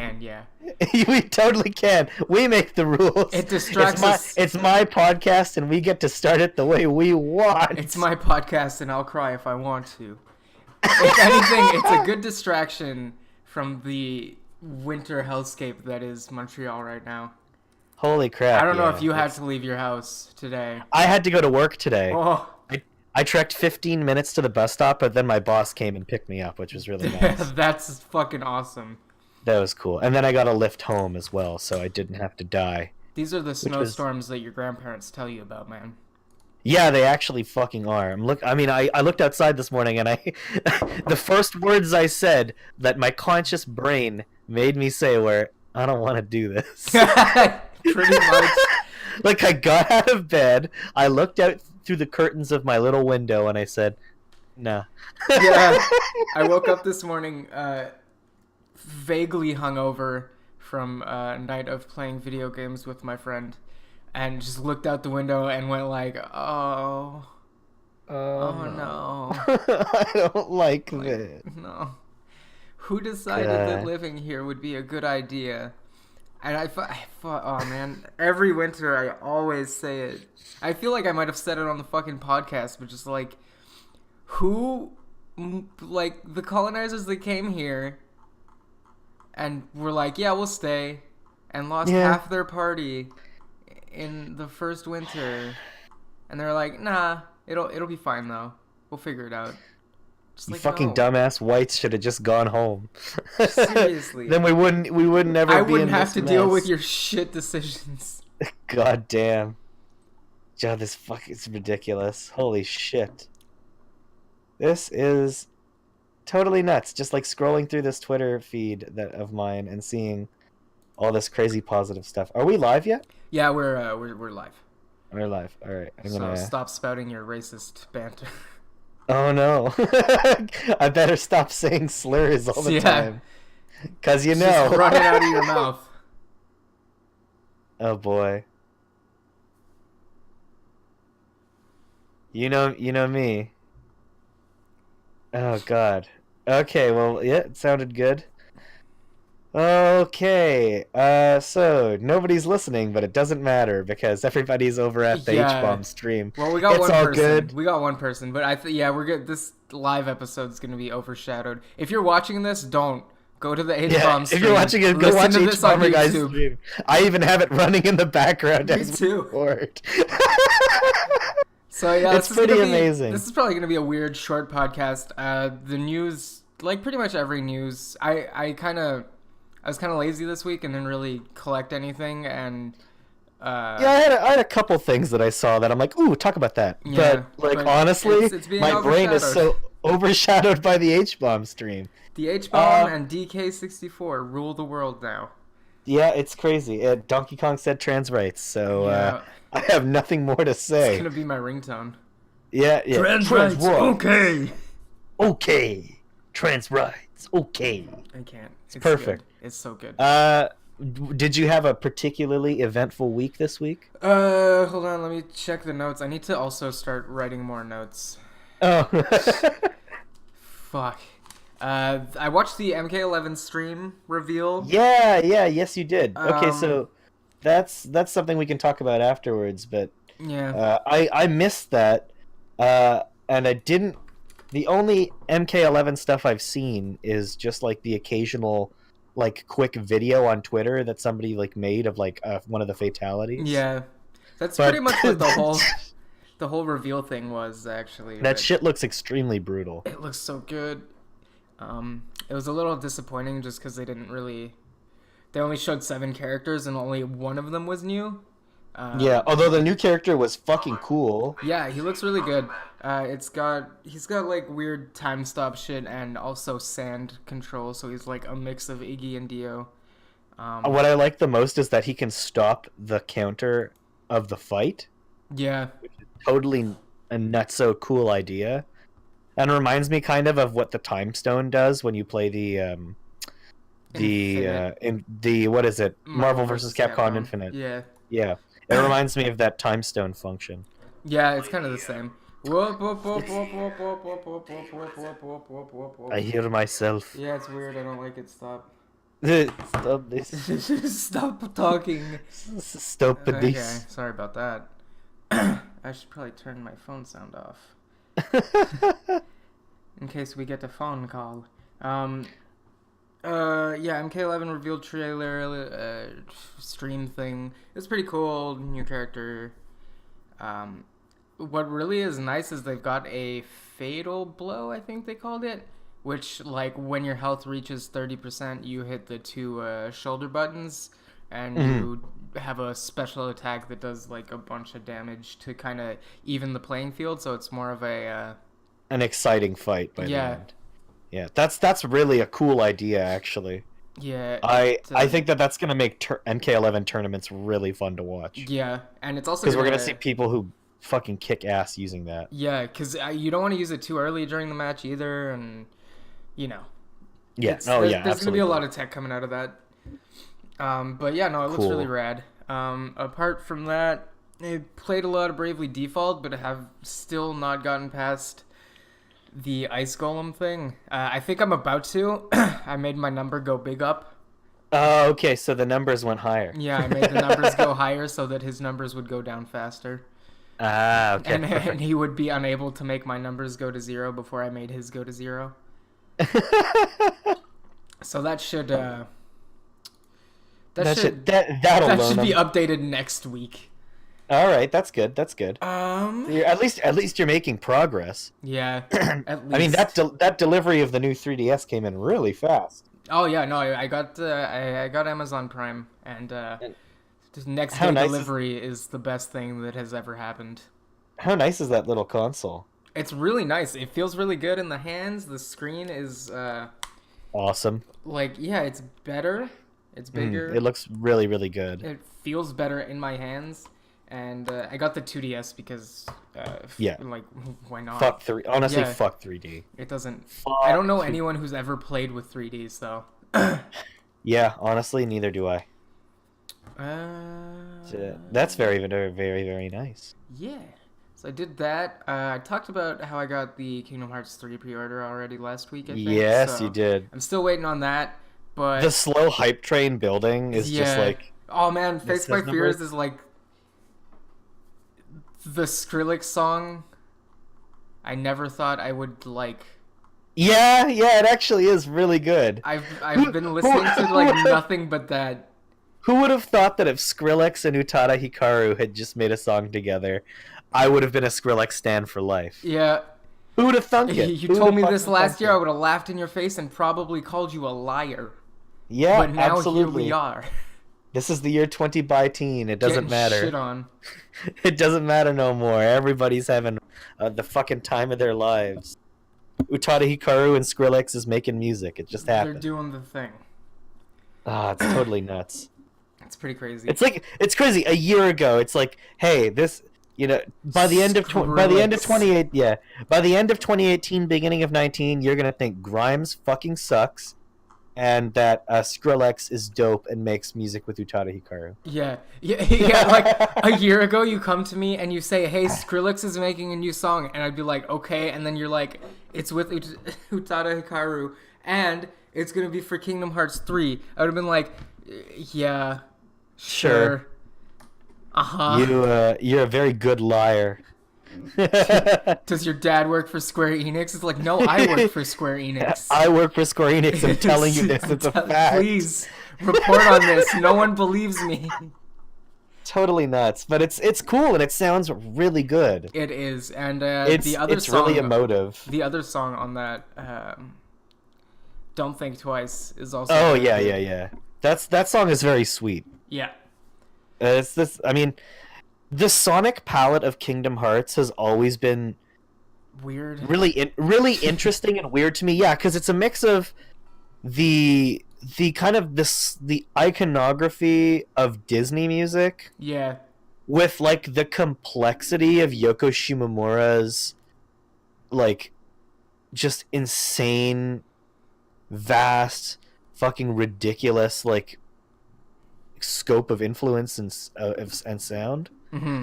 can, yeah. We totally can. We make the rules. It distracts us. It's my podcast, and we get to start it the way we want. It's my podcast, and I'll cry if I want to. If anything, it's a good distraction from the winter hellscape that is Montreal right now. Holy crap. I don't know if you had to leave your house today. I had to go to work today. Oh. I trekked 15 minutes to the bus stop, but then my boss came and picked me up, which was really nice. That's fucking awesome. That was cool. And then I got a lift home as well, so I didn't have to die. These are the snowstorms that your grandparents tell you about, man. Yeah, they actually fucking are. I looked outside this morning, and the first words I said that my conscious brain made me say were, I don't want to do this. Pretty much. Like, I got out of bed, I looked out through the curtains of my little window, and I said, nah. Yeah, I woke up this morning vaguely hungover from a night of playing video games with my friend, and just looked out the window and went like, oh no. I don't like this. No. Who decided that living here would be a good idea? And I thought, oh man, every winter I always say it. I feel like I might have said it on the fucking podcast, but just like, the colonizers that came here and were like, yeah, we'll stay, and lost half their party in the first winter, and they're like, nah, it'll be fine though. We'll figure it out. You fucking dumbass whites should have just gone home. Seriously. Then we wouldn't ever I be wouldn't in have this to mess. deal with your shit decisions. God damn. God, this is ridiculous. Holy shit. This is totally nuts. Just like scrolling through this Twitter feed of mine and seeing all this crazy positive stuff. Are we live yet? Yeah, we're live. We're live. All right. So stop spouting your racist banter. Oh no. I better stop saying slurs all the time. Cause you know. Just run it out of your mouth. Oh boy. You know me. Oh god. Okay, well, yeah, it sounded good. Okay, so nobody's listening, but it doesn't matter because everybody's over at the H-bomb stream. Well, we got it's one all person. Good. We got one person, but we're good. This live episode's gonna be overshadowed. If you're watching this, don't go to the H-bomb stream. If you're watching it, go watch H-bomberguy stream. I even have it running in the background. Me too. So yeah, it's pretty amazing. This is probably gonna be a weird short podcast. The news, like pretty much every news, I was kind of lazy this week and didn't really collect anything, and I had a couple things that I saw that I'm like, ooh, talk about that. Yeah, but honestly, it's my brain is so overshadowed by the H-bomb stream. The H-bomb and DK64 rule the world now. Yeah, it's crazy. Donkey Kong said trans rights, so I have nothing more to say. It's gonna be my ringtone. Yeah. Trans rights, okay. Okay. Trans rights, okay. I can't. It's perfect. Good. It's so good. Did you have a particularly eventful week this week? Hold on, let me check the notes. I need to also start writing more notes. Oh. Fuck. I watched the MK11 stream reveal. Yes you did. Okay, so that's something we can talk about afterwards, but I missed that, and I didn't. The only MK11 stuff I've seen is just like the occasional like quick video on Twitter that somebody like made of like one of the fatalities. Yeah, that's pretty much what the whole reveal thing was actually. That shit looks extremely brutal. It looks so good. It was a little disappointing just because they only showed 7 characters and only one of them was new. Although the new character was fucking cool. Yeah, he looks really good. He's got like weird time stop shit and also sand control, so he's like a mix of Iggy and Dio. What I like the most is that he can stop the counter of the fight. Yeah. Which is totally a nutso cool idea. And it reminds me kind of what the Time Stone does when you play the what is it? Marvel vs. Capcom Infinite. Yeah. Yeah. It reminds me of that Time Stone function. Yeah, it's kind of the same. I hear myself. Yeah, it's weird. I don't like it. Stop. Stop this. Stop talking. Stop Okay, this. sorry about that. I should probably turn my phone sound off. In case we get a phone call. Yeah, MK11 revealed trailer, stream thing. It's pretty cool, new character. What really is nice is they've got a fatal blow, I think they called it. Which, like, when your health reaches 30%, you hit the two shoulder buttons, and you have a special attack that does, like, a bunch of damage to kind of even the playing field, so it's more of a... an exciting fight by the end. Yeah, that's really a cool idea, actually. Yeah. I think that's going to make MK11 tournaments really fun to watch. Yeah, and it's also... because we're going to see people who fucking kick ass using that. Yeah, because you don't want to use it too early during the match either, and... you know. Yeah. There's going to be a lot of tech coming out of that. But yeah, no, it looks really rad. Apart from that, I played a lot of Bravely Default, but I have still not gotten past the Ice Golem thing. I think I'm about to. I made my number go big up. Oh, okay, so the numbers went higher. Yeah, I made the numbers go higher so that his numbers would go down faster. Ah, okay. And he would be unable to make my numbers go to 0 before I made his go to 0. So that should that should be updated next week. All right, that's good. That's good. At least you're making progress. Yeah. At least. I mean that delivery of the new 3DS came in really fast. Oh yeah, no, I got Amazon Prime, and next day delivery is the best thing that has ever happened. How nice is that little console? It's really nice. It feels really good in the hands. The screen is awesome. Like, yeah, it's better. It's bigger. It looks really, really good. It feels better in my hands. And I got the 2DS because, like, why not? Fuck 3. Honestly, fuck 3D. It doesn't... I don't know anyone who's ever played with 3Ds, though. Yeah, honestly, neither do I. That's very, very, very, very nice. Yeah. So I did that. I talked about how I got the Kingdom Hearts 3 pre-order already last week, I think. Yes, so you did. I'm still waiting on that, but... the slow hype train building is just like... Oh, man, Face by Fears is like... the Skrillex song I never thought I would like. Yeah, it actually is really good. I've been listening to like nothing but that. Who would have thought that if Skrillex and Utada Hikaru had just made a song together, I would have been a Skrillex stan for life? Yeah. Who would have thunk it? You told me this last year, I would have laughed in your face and probably called you a liar. Yeah, but now absolutely. Here we are. This is the year 20 by teen. It doesn't matter. Shit on. It doesn't matter no more. Everybody's having the fucking time of their lives. Utada Hikaru and Skrillex is making music. It just happened. They're doing the thing. Ah, it's totally nuts. It's pretty crazy. It's crazy. A year ago, it's like, hey, this, by the end of 2018, beginning of 19, you're gonna think Grimes fucking sucks, and that Skrillex is dope and makes music with Utada Hikaru. Yeah. Like a year ago, you come to me and you say, "Hey, Skrillex is making a new song," and I'd be like, "Okay," and then you're like, "It's with Utada Hikaru, and it's gonna be for Kingdom Hearts 3." I would have been like, "Yeah, sure. You're a very good liar." Does your dad work for Square Enix? It's like, no, I work for Square Enix. I work for Square Enix. I'm telling you this. It's a fact. Please report on this. No one believes me. Totally nuts, but it's cool and it sounds really good. It is, and it's really emotive. The other song on that, "Don't Think Twice," is also. Oh yeah. That song is very sweet. Yeah. It's this. I mean. The sonic palette of Kingdom Hearts has always been weird, really interesting and weird to me. Yeah, because it's a mix of the kind of the iconography of Disney music, yeah, with like the complexity of Yoko Shimomura's like just insane, vast, fucking ridiculous like scope of influence and sound. Mm-hmm.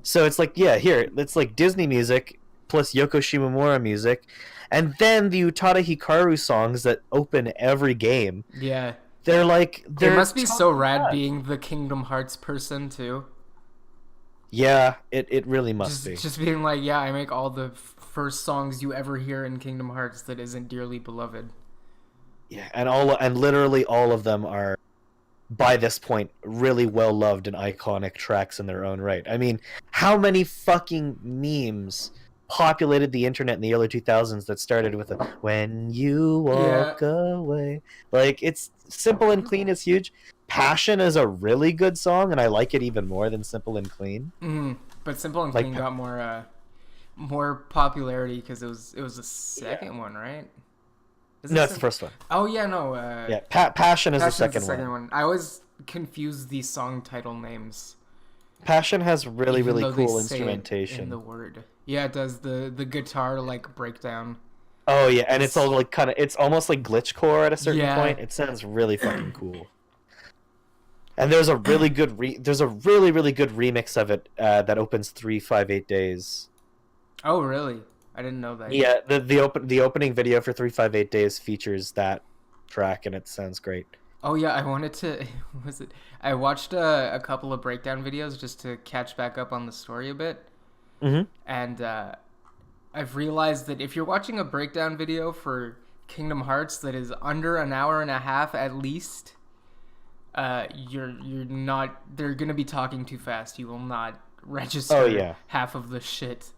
So it's like, yeah, here, it's like Disney music plus Yoko Shimomura music, and then the Utada Hikaru songs that open every game. Yeah. They're It must be so totally rad nuts. being the Kingdom Hearts person too. Yeah, it really must be. Just being like, yeah, I make all the first songs you ever hear in Kingdom Hearts that isn't dearly beloved. Yeah, and literally all of them are by this point really well loved and iconic tracks in their own right. I mean, how many fucking memes populated the internet in the early 2000s that started with a "When you Yeah. walk away"? Like, it's Simple and Clean is huge. Passion is a really good song, and I like it even more than Simple and Clean. But Simple and Like, Clean got more popularity because it was the second one, right? no, it's the first one. Oh yeah, no. Yeah, Passion is the Passion's second one. I always confuse the song title names. Passion has really, Even really though they cool say it instrumentation. in the word. Yeah, it does the guitar like breakdown. Oh yeah, and it's all like it's almost like glitchcore at a certain Yeah. point. It sounds really fucking cool. And there's a really good there's a really, really good remix of it that opens 358 Days. Oh really? I didn't know that. Yeah, the opening video for 358 Days features that track, and it sounds great. Oh yeah, I wanted to. Was it? I watched a couple of breakdown videos just to catch back up on the story a bit, and I've realized that if you're watching a breakdown video for Kingdom Hearts that is under an hour and a half at least, you're not. They're gonna be talking too fast. You will not register half of the shit.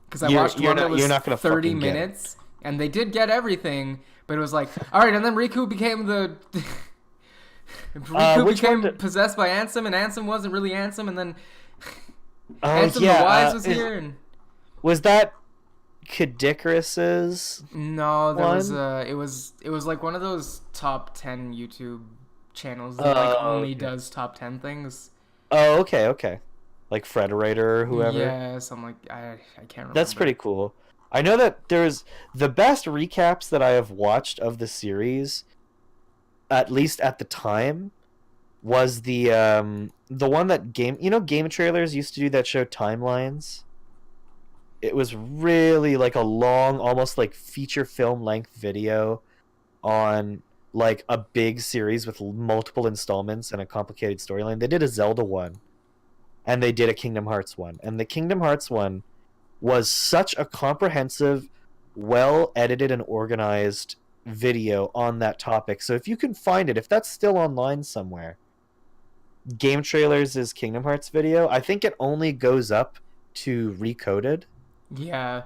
Because I watched one that was 30 minutes, and they did get everything, but it was like, all right, and then Riku became the. Riku became possessed by Ansem, and Ansem wasn't really Ansem, and then Ansem the Wise was here. And was that Kadikarus's? No, there was it was like one of those top 10 YouTube channels that like only does top 10 things. Oh, okay. Like Frederator or whoever. Yeah, something like I can't remember. That's pretty cool. I know that there's the best recaps that I have watched of the series, at least at the time, was the one that Game Trailers used to do that show Timelines. It was really like a long, almost like feature film length video on like a big series with multiple installments and a complicated storyline. They did a Zelda one, and they did a Kingdom Hearts one, and the Kingdom Hearts one was such a comprehensive, well edited and organized video on that topic. So if you can find it, if that's still online somewhere, Game Trailers' Kingdom Hearts video, I think it only goes up to Recoded. Yeah.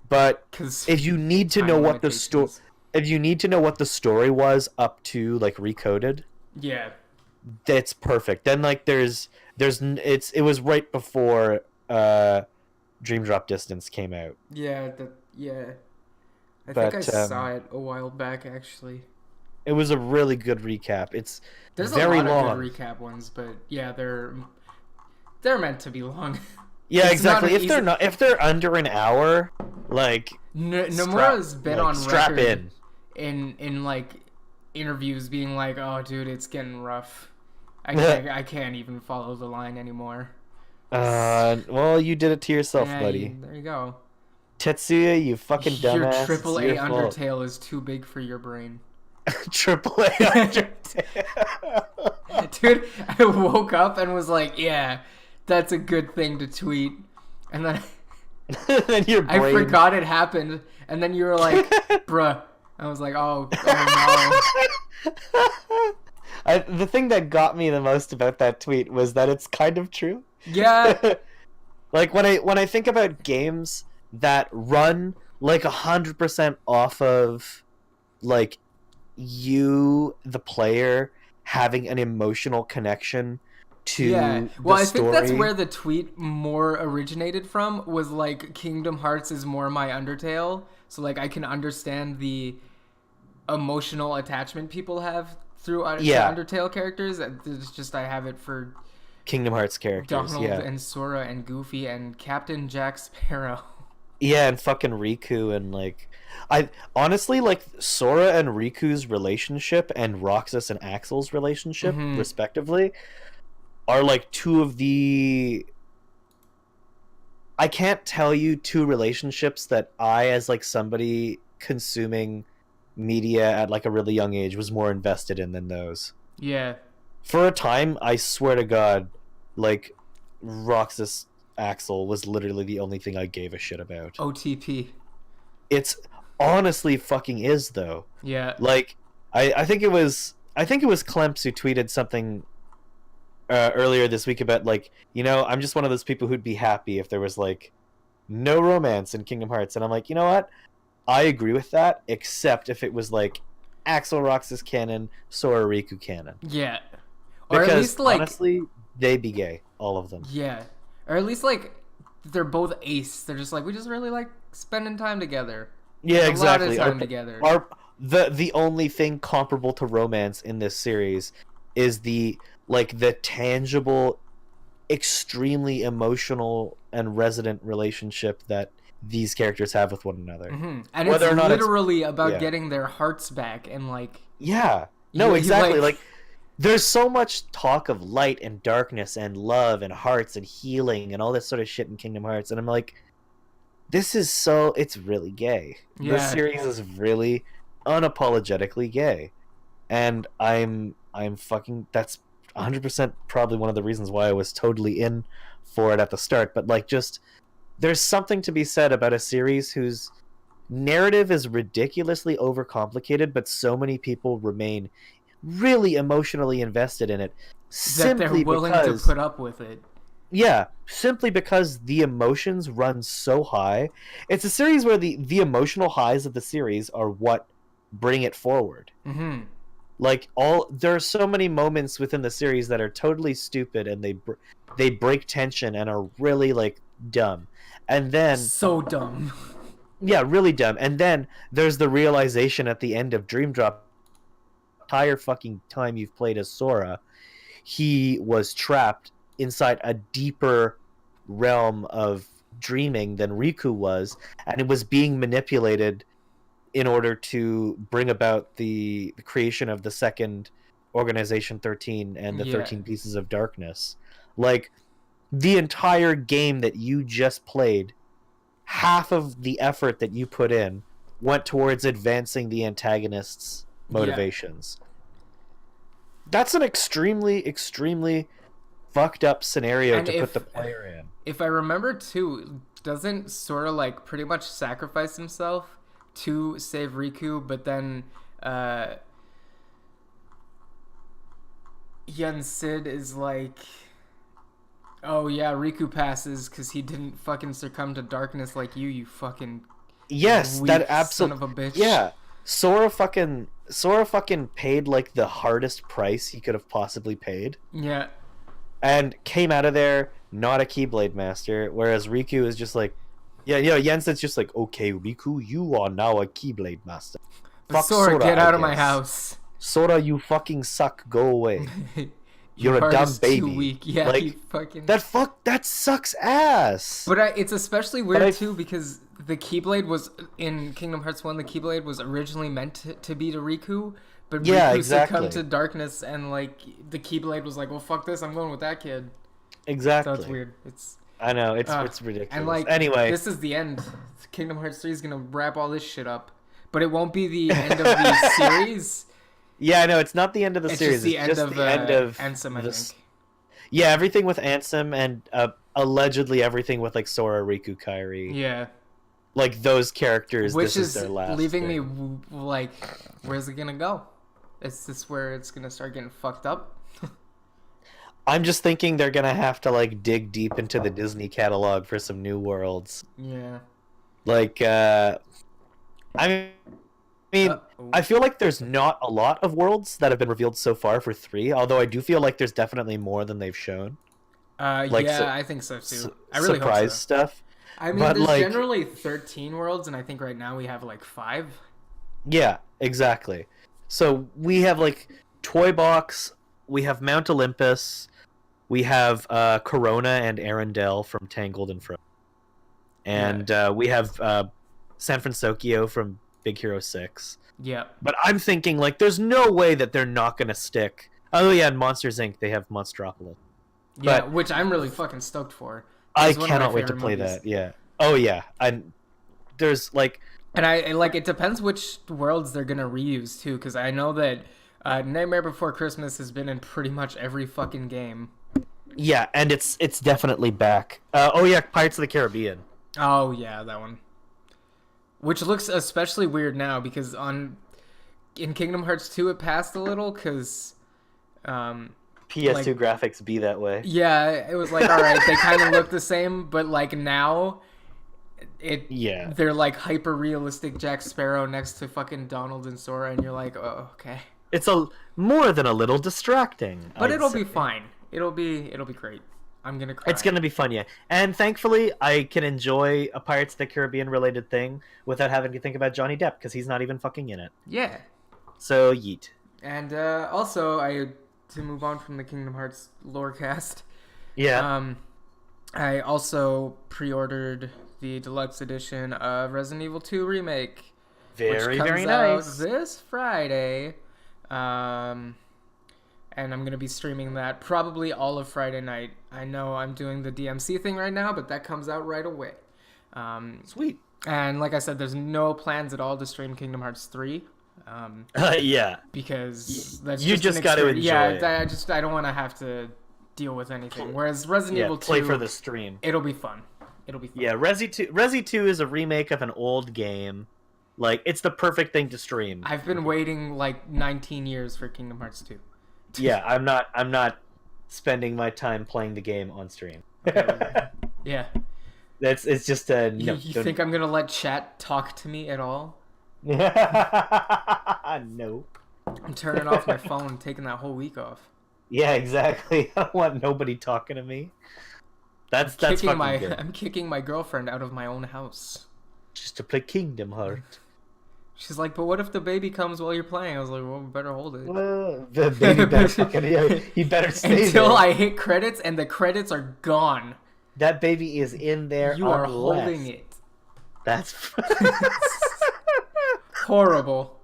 But if you need to know what the story was up to like Recoded, yeah, that's perfect. Then like it was right before Dream Drop Distance came out. Yeah, I think I saw it a while back actually. It was a really good recap. There's very a lot of good recap ones, but yeah, they're meant to be long. Yeah, exactly. If they're under an hour, like Nomura's been on strap record in like interviews being like, "Oh, dude, it's getting rough. I can't even follow the line anymore." Well, you did it to yourself, buddy. There you go. Tetsuya, you fucking dumbass. Your AAA Undertale is too big for your brain. AAA Undertale. Dude, I woke up and was like, yeah, that's a good thing to tweet. And then then your brain... I forgot it happened. And then you were like, bruh. I was like, oh no. The thing that got me the most about that tweet was that it's kind of true. Yeah. Like when I think about games that run like 100% off of like you, the player, having an emotional connection to the story. Think that's where the tweet more originated from, was like Kingdom Hearts is more my Undertale, so like I can understand the emotional attachment people have through Undertale characters. It's just I have it for Kingdom Hearts characters, Donald and Sora and Goofy and Captain Jack Sparrow. Yeah, and fucking Riku, and like I honestly like Sora and Riku's relationship and Roxas and Axel's relationship, respectively, are like two of the... I can't tell you two relationships that I, as like somebody consuming media at like a really young age was more invested in than those. Yeah. For a time, I swear to God, like Roxas Axel was literally the only thing I gave a shit about. OTP. It's honestly fucking is though. Yeah. Like I think it was Clemps who tweeted something earlier this week about like, I'm just one of those people who'd be happy if there was like no romance in Kingdom Hearts, and I'm like, you know what? I agree with that, except if it was like Axel Roxas canon, Sora Riku canon. Yeah. Or because, at least like honestly, they be gay, all of them. Yeah. Or at least like they're both ace. They're just like, we just really like spending time together. Yeah, exactly. A lot of time together. The only thing comparable to romance in this series is the tangible, extremely emotional and resonant relationship that these characters have with one another. Mm-hmm. And whether it's literally about getting their hearts back and like... Yeah. No, exactly. Like, there's so much talk of light and darkness and love and hearts and healing and all this sort of shit in Kingdom Hearts, and I'm like, it's really gay. Yeah. This series is really unapologetically gay. And I'm fucking... That's 100% probably one of the reasons why I was totally in for it at the start, but like just... There's something to be said about a series whose narrative is ridiculously overcomplicated, but so many people remain really emotionally invested in it. That they're willing to put up with it. Yeah, simply because the emotions run so high. It's a series where the emotional highs of the series are what bring it forward. Mm-hmm. Like, there are so many moments within the series that are totally stupid, and they break tension and are really, like, dumb. And then... So dumb. Yeah, really dumb. And then there's the realization at the end of Dream Drop, entire fucking time you've played as Sora, he was trapped inside a deeper realm of dreaming than Riku was, and it was being manipulated in order to bring about the creation of the second Organization 13 and the 13 Pieces of Darkness. Like, the entire game that you just played, half of the effort that you put in went towards advancing the antagonist's motivations. Yeah. That's an extremely, extremely fucked up scenario to put the player in. If I remember too, doesn't Sora like pretty much sacrifice himself to save Riku, but then Yen Sid is like, oh yeah, Riku passes because he didn't fucking succumb to darkness like you fucking that absolute son of a bitch. Yeah, Sora fucking paid like the hardest price he could have possibly paid. Yeah, and came out of there not a Keyblade master, whereas Riku is just like, Yensid's just like, okay, Riku, you are now a Keyblade master. Fuck Sora, get out of my house. Sora, you fucking suck. Go away. You're a dumb baby. Too weak. Yeah, like, that sucks ass. But it's especially weird too because the Keyblade was in Kingdom Hearts 1. The Keyblade was originally meant to be to Riku, but Riku succumbed to darkness, and like the Keyblade was like, well, fuck this, I'm going with that kid. Exactly. So it's weird. I know it's ridiculous. And like, anyway, this is the end. Kingdom Hearts 3 is gonna wrap all this shit up, but it won't be the end of the series. Yeah, no, it's not the end of the series. It's just the end of Ansem, I think. Yeah, everything with Ansem and allegedly everything with like Sora, Riku, Kairi. Yeah. Like those characters, which is their last leaving me like, where's it gonna go? Is this where it's gonna start getting fucked up? I'm just thinking they're gonna have to like dig deep into the Disney catalog for some new worlds. Yeah. Like, I mean, I feel like there's not a lot of worlds that have been revealed so far for 3, although I do feel like there's definitely more than they've shown. Like, I think so too. I really surprise hope so. Stuff. I mean, there's generally 13 worlds, and I think right now we have like 5. Yeah, exactly. So we have like Toy Box, we have Mount Olympus, we have Corona and Arendelle from Tangled and Frozen, and we have San Francisco from Big Hero 6. Yeah. But I'm thinking, like, there's no way that they're not going to stick. Oh, yeah, and Monsters, Inc., they have Monstropolis. Yeah, which I'm really fucking stoked for. I cannot wait to play that, yeah. Oh, yeah. There's, like, And I like, it depends which worlds they're gonna reuse too, because I know that Nightmare Before Christmas has been in pretty much every fucking game. Yeah, and it's definitely back. Oh yeah, Pirates of the Caribbean. Oh yeah, that one. Which looks especially weird now because in Kingdom Hearts 2 it passed a little because PS2 graphics be that way. Yeah, it was like, all right, they kind of look the same, but like now they're like hyper realistic Jack Sparrow next to fucking Donald and Sora, and you're like, oh, okay. It's more than a little distracting. But it'll be fine. It'll be great. I'm gonna cry. It's gonna be fun, yeah. And thankfully, I can enjoy a Pirates of the Caribbean related thing without having to think about Johnny Depp because he's not even fucking in it. Yeah. So yeet. And also, to move on from the Kingdom Hearts lore cast. Yeah. I also pre-ordered the deluxe edition of Resident Evil 2 Remake. Very, which comes very out nice. This Friday. And I'm going to be streaming that probably all of Friday night. I know I'm doing the DMC thing right now, but that comes out right away. Sweet. And like I said, there's no plans at all to stream Kingdom Hearts 3. Yeah. Because that's you just got to enjoy it. I don't want to have to deal with anything. Whereas Resident Evil 2... play for the stream. It'll be fun. Yeah, Resi 2 is a remake of an old game. Like, it's the perfect thing to stream. I've been waiting like 19 years for Kingdom Hearts 2. Yeah, I'm not spending my time playing the game on stream. Yeah. It's just a no. You think I'm gonna let chat talk to me at all? No. I'm turning off my phone, taking that whole week off. Yeah, exactly. I don't want nobody talking to me. That's fucking good. I'm kicking my girlfriend out of my own house. Just to play Kingdom Hearts. She's like, but what if the baby comes while you're playing? I was like, well, we better hold it. Well, the baby better he better stay until there. I hit credits and the credits are gone. That baby is in there. You are holding it. That's horrible.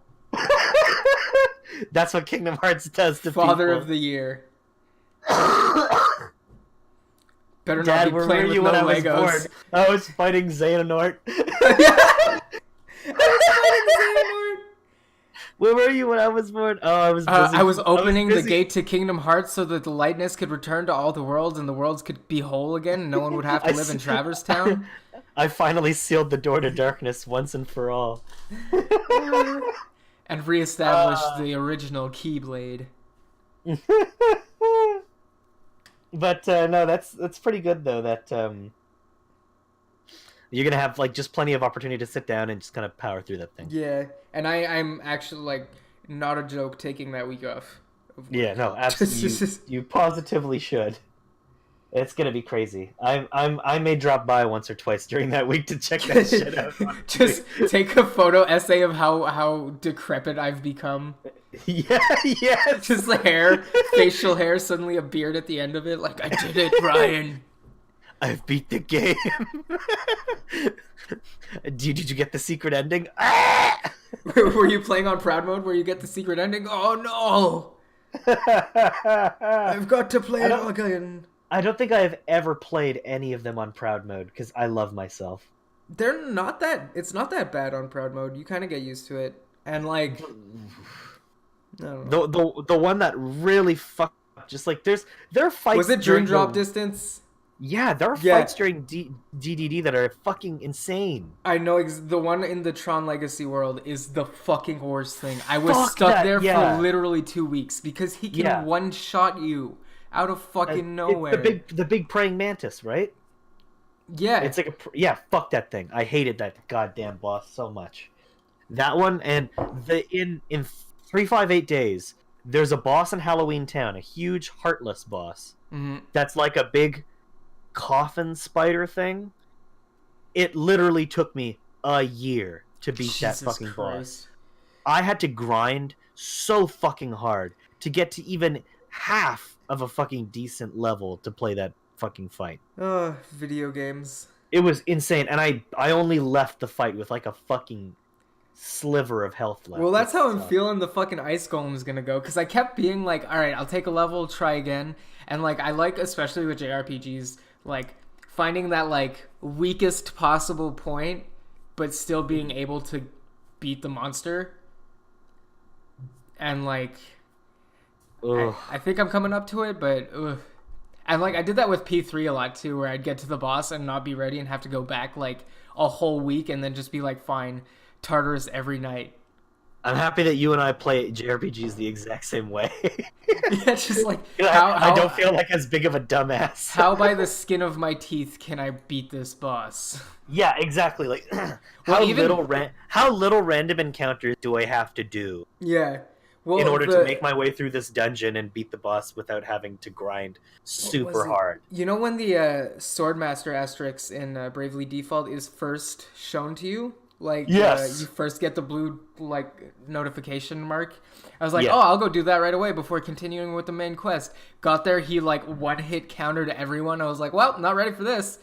That's what Kingdom Hearts does to Father people. of the Year. Better Dad, not be playing with no Legos. I was fighting Xehanort. Where were you when I was born? Oh, I was busy. I was opening the gate to Kingdom Hearts so that the lightness could return to all the worlds and the worlds could be whole again and no one would have to live in Traverse Town. I finally sealed the door to darkness once and for all. And reestablished the original Keyblade. But no, that's pretty good though. That you're gonna have like just plenty of opportunity to sit down and just kind of power through that thing. Yeah, and I'm actually like not a joke taking that week off. Yeah, no, absolutely. You positively should. It's gonna be crazy. I may drop by once or twice during that week to check that shit out. Just take a photo essay of how decrepit I've become. Yeah, yeah. Just the hair, facial hair, suddenly a beard at the end of it. Like, I did it, Ryan. I've beat the game. Did you get the secret ending? Were you playing on Proud Mode where you get the secret ending? Oh no! I've got to play it again. I don't think I have ever played any of them on Proud Mode because I love myself. They're not that. It's not that bad on Proud Mode. You kind of get used to it, and like. The one that really fucked up, just like there are fights. Was it Dream Drop Distance? Yeah, there are fights during DDD that are fucking insane. I know the one in the Tron Legacy world is the fucking worst thing. I was stuck there for literally 2 weeks because he can one shot you out of fucking nowhere. The big praying mantis, right? Yeah, it's like fuck that thing. I hated that goddamn boss so much. That one and in 358 Days, there's a boss in Halloween Town, a huge heartless boss. Mm-hmm. That's like a big coffin spider thing. It literally took me a year to beat that fucking boss. I had to grind so fucking hard to get to even half of a fucking decent level to play that fucking fight. Video games. It was insane, and I only left the fight with like a fucking sliver of health left. Well, that's how I'm feeling the fucking ice golem is gonna go, because I kept being like, alright, I'll take a level, try again, and like I like, especially with JRPGs, like finding that like weakest possible point but still being able to beat the monster. And like, I think I'm coming up to it, but and like I did that with P3 a lot too, where I'd get to the boss and not be ready and have to go back like a whole week and then just be like, fine, Tartarus every night. I'm happy that you and I play JRPGs the exact same way. Yeah, just like I don't feel like as big of a dumbass. How by the skin of my teeth can I beat this boss? Yeah, exactly. Like how little random encounters do I have to do? Yeah. Well, in order to make my way through this dungeon and beat the boss without having to grind super hard. You know when the Swordmaster asterisk in Bravely Default is first shown to you? Like, yes. You first get the blue, like, notification mark. I was like, I'll go do that right away before continuing with the main quest. Got there, he, like, one-hit countered everyone. I was like, well, not ready for this.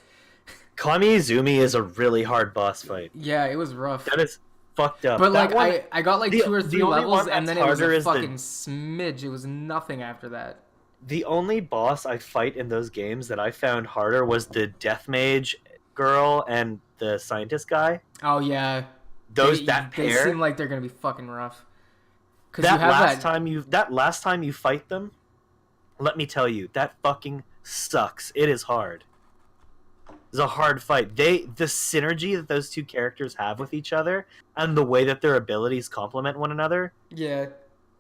Kami-Izumi is a really hard boss fight. Yeah, it was rough. That is fucked up. But, like, I got, like, 2 or 3 levels, and then it was a fucking smidge. It was nothing after that. The only boss I fight in those games that I found harder was the Death Mage girl and the scientist guy. Oh yeah, they seem like they're gonna be fucking rough. That last time you fight them, let me tell you, that fucking sucks. It is hard. It's a hard fight. The synergy that those two characters have with each other and the way that their abilities complement one another. Yeah.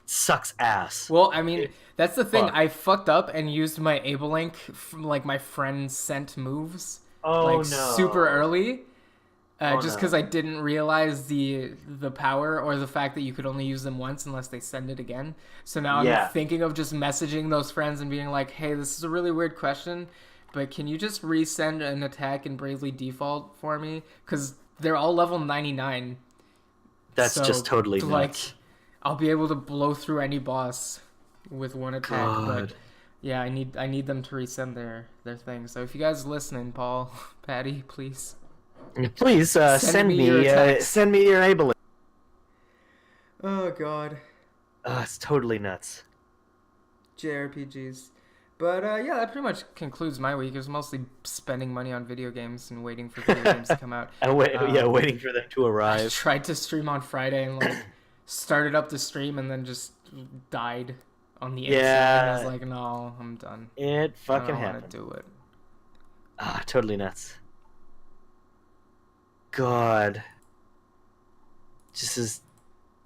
Sucks ass. Well, I mean, that's the thing. I fucked up and used my Abelink from like my friend sent moves. Oh no! Super early, just because I didn't realize the power or the fact that you could only use them once unless they send it again. So now I'm thinking of just messaging those friends and being like, "Hey, this is a really weird question, but can you just resend an attack in Bravely Default for me? Because they're all level 99." That's just totally nuts. Like, I'll be able to blow through any boss with one attack, but. Yeah, I need them to resend their thing. So if you guys are listening, Paul, Patty, please. Please send me your Abelink. Oh god. It's totally nuts. JRPGs. But yeah, that pretty much concludes my week. It was mostly spending money on video games and waiting for video games to come out. Waiting for them to arrive. I tried to stream on Friday and like started up the stream and then just died. On the inside, I was like, no, I'm done. It fucking happened. I don't want to do it. Totally nuts. God, this is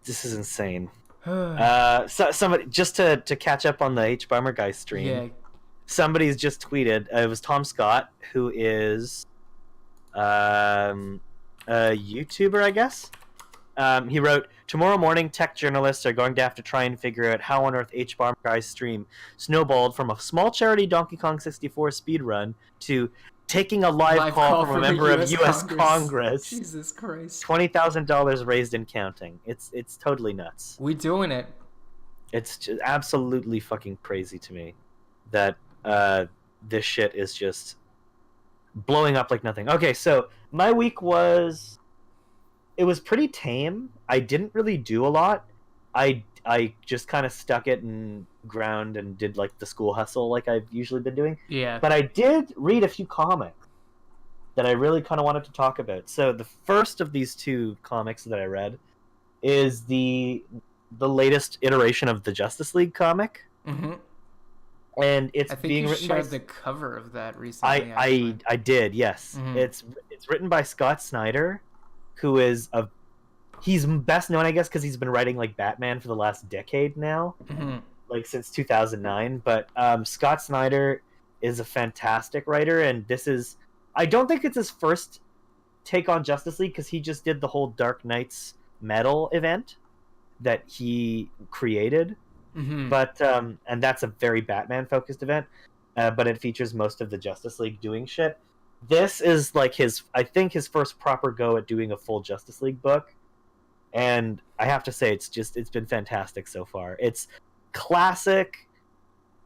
insane. So somebody just to catch up on the hbomberguy stream. Yeah. Somebody's just tweeted. It was Tom Scott, who is a YouTuber, I guess. He wrote, "Tomorrow morning, tech journalists are going to have to try and figure out how on earth hbomberguy's stream snowballed from a small charity Donkey Kong 64 speedrun to taking a live call from a member of U.S. Congress. Jesus Christ. $20,000 raised and counting. It's totally nuts. We doing it. It's just absolutely fucking crazy to me that this shit is just blowing up like nothing. Okay, so my week was... It was pretty tame. I didn't really do a lot. I just kind of stuck it and ground and did like the school hustle like I've usually been doing. Yeah. But I did read a few comics that I really kind of wanted to talk about. So the first of these 2 comics that I read is the latest iteration of the Justice League comic. Mm-hmm. And it's being written by... the cover of that recently. I did, yes. Mm-hmm. It's written by Scott Snyder, who is he's best known, I guess, because he's been writing like Batman for the last decade now, like since 2009. But Scott Snyder is a fantastic writer, and I don't think it's his first take on Justice League, because he just did the whole Dark Knights Metal event that he created. Mm-hmm. But and that's a very Batman focused event, but it features most of the Justice League doing shit. This is like his first proper go at doing a full Justice League book, and I have to say it's been fantastic so far. It's classic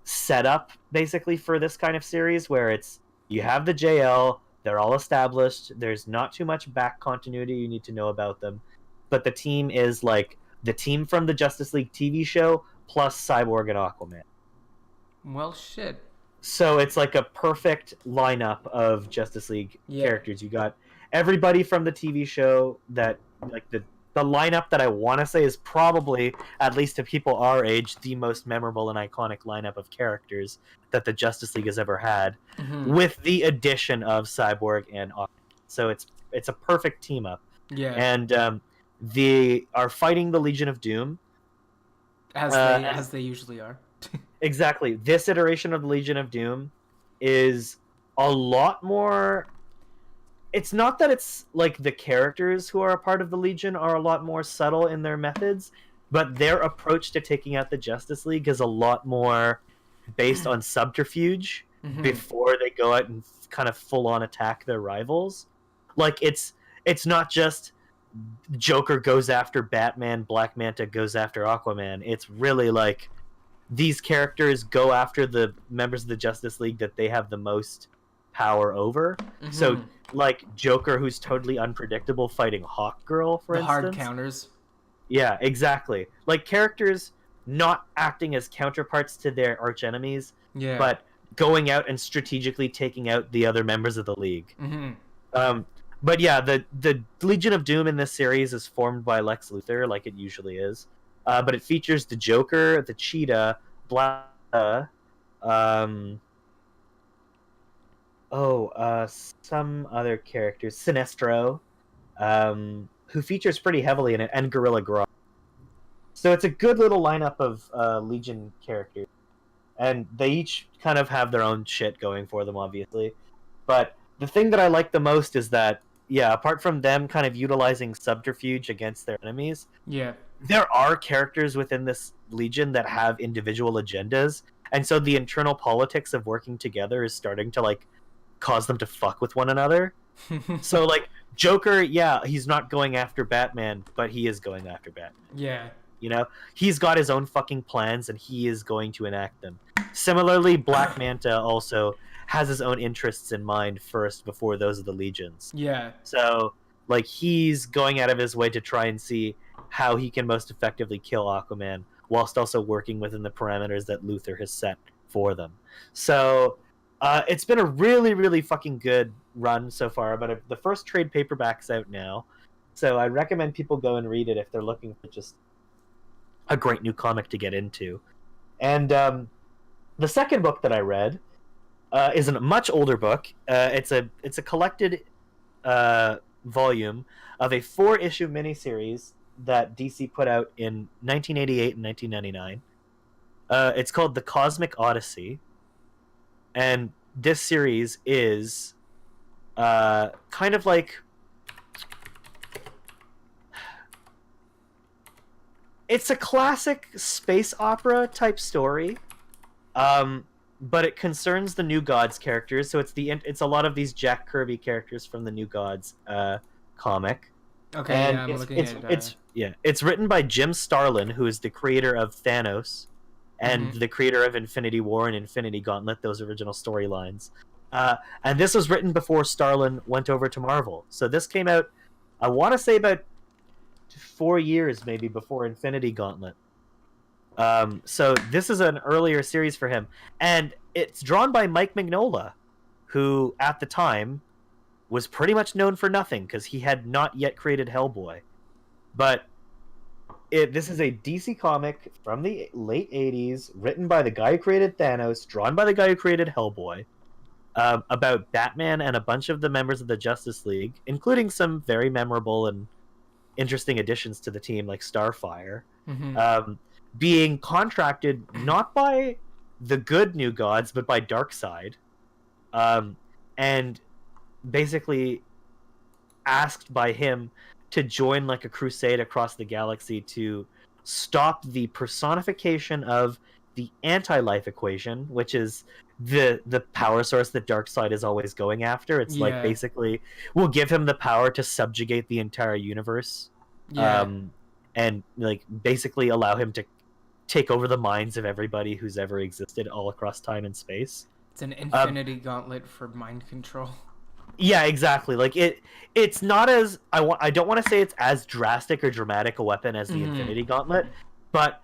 setup basically for this kind of series, where you have the JL, they're all established, there's not too much back continuity you need to know about them, but the team is like the team from the Justice League TV show plus Cyborg and Aquaman. Well, shit. So it's like a perfect lineup of Justice League characters you got. everybody from the TV show that like the lineup that I want to say is probably, at least to people our age, the most memorable and iconic lineup of characters that the Justice League has ever had, with the addition of Cyborg and Aquaman. So it's a perfect team up. Yeah. And they are fighting the Legion of Doom. As they usually are. Exactly. This iteration of the Legion of Doom is a lot more... It's not that it's like the characters who are a part of the Legion are a lot more subtle in their methods, but their approach to taking out the Justice League is a lot more based on subterfuge before they go out and kind of full-on attack their rivals. Like, it's not just Joker goes after Batman, Black Manta goes after Aquaman. It's really like these characters go after the members of the Justice League that they have the most power over. So, like, Joker, who's totally unpredictable, fighting Hawkgirl, for instance. Hard counters. Yeah, exactly. Like, characters not acting as counterparts to their archenemies, but going out and strategically taking out the other members of the League. But yeah, the Legion of Doom in this series is formed by Lex Luthor, like it usually is. But it features the Joker, the Cheetah, Black... some other characters, Sinestro, who features pretty heavily in it, and Gorilla Grodd. So it's a good little lineup of Legion characters, and they each kind of have their own shit going for them, obviously. But the thing that I like the most is that, apart from them kind of utilizing subterfuge against their enemies, there are characters within this Legion that have individual agendas, and so the internal politics of working together is starting to, like, cause them to fuck with one another. So, like, Joker, he's not going after Batman, but he is going after Batman. Yeah. You know? He's got his own fucking plans, and he is going to enact them. Similarly, Black Manta also has his own interests in mind first before those of the Legions. Yeah. So, like, he's going out of his way to try and see how he can most effectively kill Aquaman, whilst also working within the parameters that Luthor has set for them. So... it's been a really, really fucking good run so far, but the first trade paperback's out now, so I recommend people go and read it if they're looking for just a great new comic to get into. And the second book that I read is a much older book. It's a collected volume of a 4-issue miniseries that DC put out in 1988 and 1999. It's called The Cosmic Odyssey. And this series is kind of like... It's a classic space opera type story, but it concerns the New Gods characters. So it's a lot of these Jack Kirby characters from the New Gods comic. Okay, and I'm looking at... It's written by Jim Starlin, who is the creator of Thanos, and the creator of Infinity War and Infinity Gauntlet, those original storylines. And this was written before Starlin went over to Marvel. So this came out, I want to say, about 4 years maybe before Infinity Gauntlet. So this is an earlier series for him. And it's drawn by Mike Mignola, who at the time was pretty much known for nothing because he had not yet created Hellboy. But this is a DC comic from the late 80s, written by the guy who created Thanos, drawn by the guy who created Hellboy, about Batman and a bunch of the members of the Justice League, including some very memorable and interesting additions to the team, like Starfire, being contracted not by the good New Gods, but by Darkseid, and basically asked by him to join like a crusade across the galaxy to stop the personification of the anti-life equation, which is the power source that Darkseid is always going after. It's like basically will give him the power to subjugate the entire universe, and like basically allow him to take over the minds of everybody who's ever existed all across time and space. It's an infinity gauntlet for mind control. Yeah, exactly. Like it's not as I don't want to say it's as drastic or dramatic a weapon as the Infinity Gauntlet, but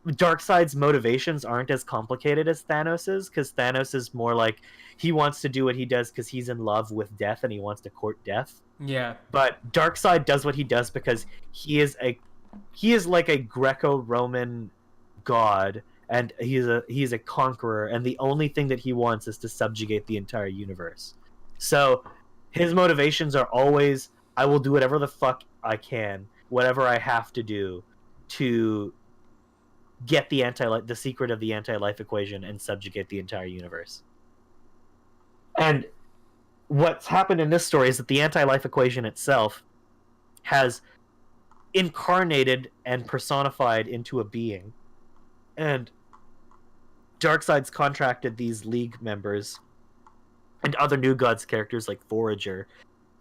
Darkseid's motivations aren't as complicated as Thanos's, because Thanos is more like he wants to do what he does because he's in love with death and he wants to court death. Yeah. But Darkseid does what he does because he is like a Greco-Roman god, and he's a conqueror, and the only thing that he wants is to subjugate the entire universe. So his motivations are always, I will do whatever the fuck I can, whatever I have to do to get the secret of the anti-life equation and subjugate the entire universe. And what's happened in this story is that the anti-life equation itself has incarnated and personified into a being. And Darkseid's contracted these League members and other New Gods characters like Forager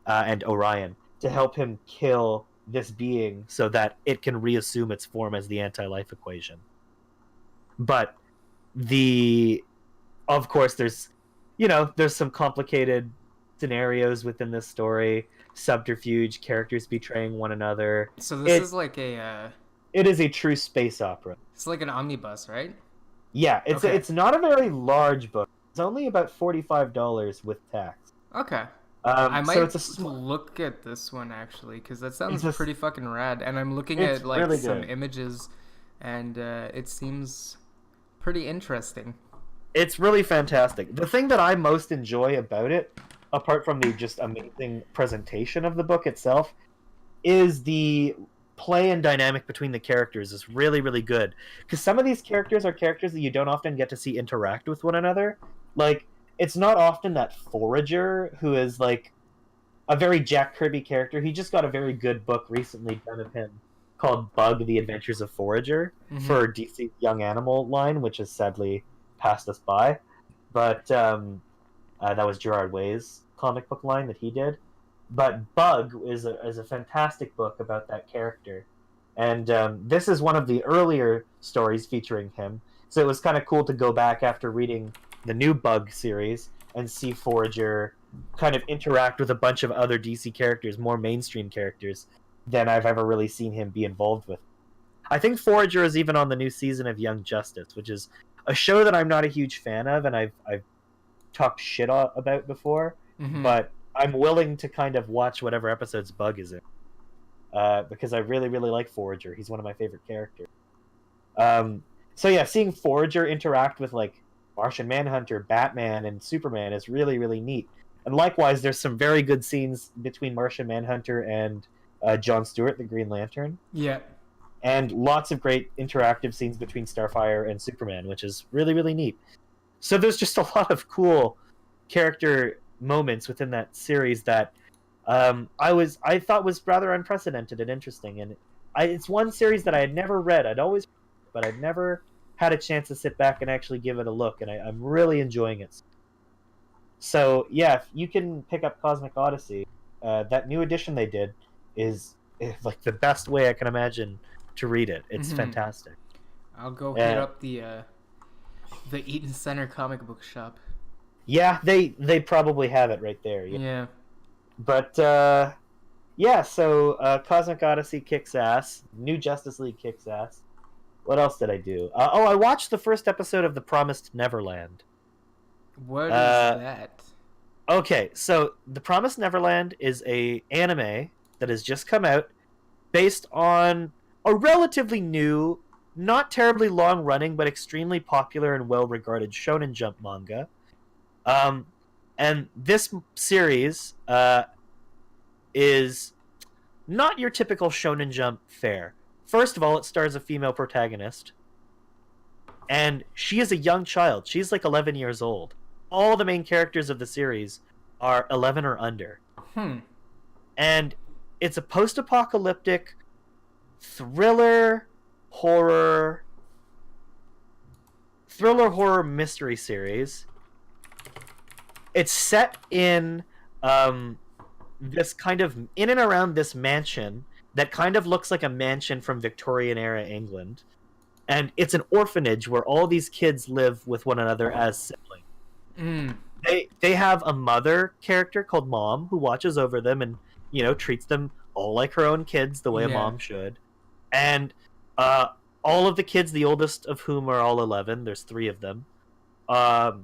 and Orion to help him kill this being so that it can reassume its form as the anti-life equation. But of course, there's some complicated scenarios within this story, subterfuge, characters betraying one another. So this is like a... It is a true space opera. It's like an omnibus, right? Yeah, it's not a very large book. It's only about $45 with tax. Okay. I might look at this one, actually, because that sounds pretty fucking rad. And I'm looking at like really some images, and it seems pretty interesting. It's really fantastic. The thing that I most enjoy about it, apart from the just amazing presentation of the book itself, is the play and dynamic between the characters is really, really good. Because some of these characters are characters that you don't often get to see interact with one another. Like, it's not often that Forager, who is like a very Jack Kirby character, he just got a very good book recently done of him called Bug, The Adventures of Forager, for DC's Young Animal line, which has sadly passed us by. But that was Gerard Way's comic book line that he did. But Bug is a fantastic book about that character. And this is one of the earlier stories featuring him. So it was kind of cool to go back after reading the new Bug series and see Forager kind of interact with a bunch of other DC characters, more mainstream characters, than I've ever really seen him be involved with. I think Forager is even on the new season of Young Justice, which is a show that I'm not a huge fan of, and I've talked shit about before, but I'm willing to kind of watch whatever episodes Bug is in, because I really, really like Forager. He's one of my favorite characters. So yeah, seeing Forager interact with like Martian Manhunter, Batman, and Superman is really, really neat. And likewise, there's some very good scenes between Martian Manhunter and John Stewart, the Green Lantern. Yeah. And lots of great interactive scenes between Starfire and Superman, which is really, really neat. So there's just a lot of cool character moments within that series that I thought was rather unprecedented and interesting. And it's one series that I had never read. But I'd never had a chance to sit back and actually give it a look, and I'm really enjoying it. So yeah, if you can pick up Cosmic Odyssey, that new edition they did is like the best way I can imagine to read it. It's fantastic. I'll go hit up the Eaton Center comic book shop. Yeah, they probably have it right there. Yeah. But yeah, so Cosmic Odyssey kicks ass. New Justice League kicks ass. What else did I do? I watched the first episode of The Promised Neverland. What is that? Okay, so The Promised Neverland is a anime that has just come out based on a relatively new, not terribly long-running, but extremely popular and well-regarded Shonen Jump manga. And this series is not your typical Shonen Jump fare. First of all, it stars a female protagonist, and she is a young child. She's like 11 years old. All the main characters of the series are 11 or under. And it's a post-apocalyptic thriller horror mystery series. It's set in this kind of in and around this mansion that kind of looks like a mansion from Victorian era England, and it's an orphanage where all these kids live with one another as siblings. They have a mother character called Mom who watches over them and treats them all like her own kids the way a mom should, and all of the kids, the oldest of whom are all 11, there's 3 of them, are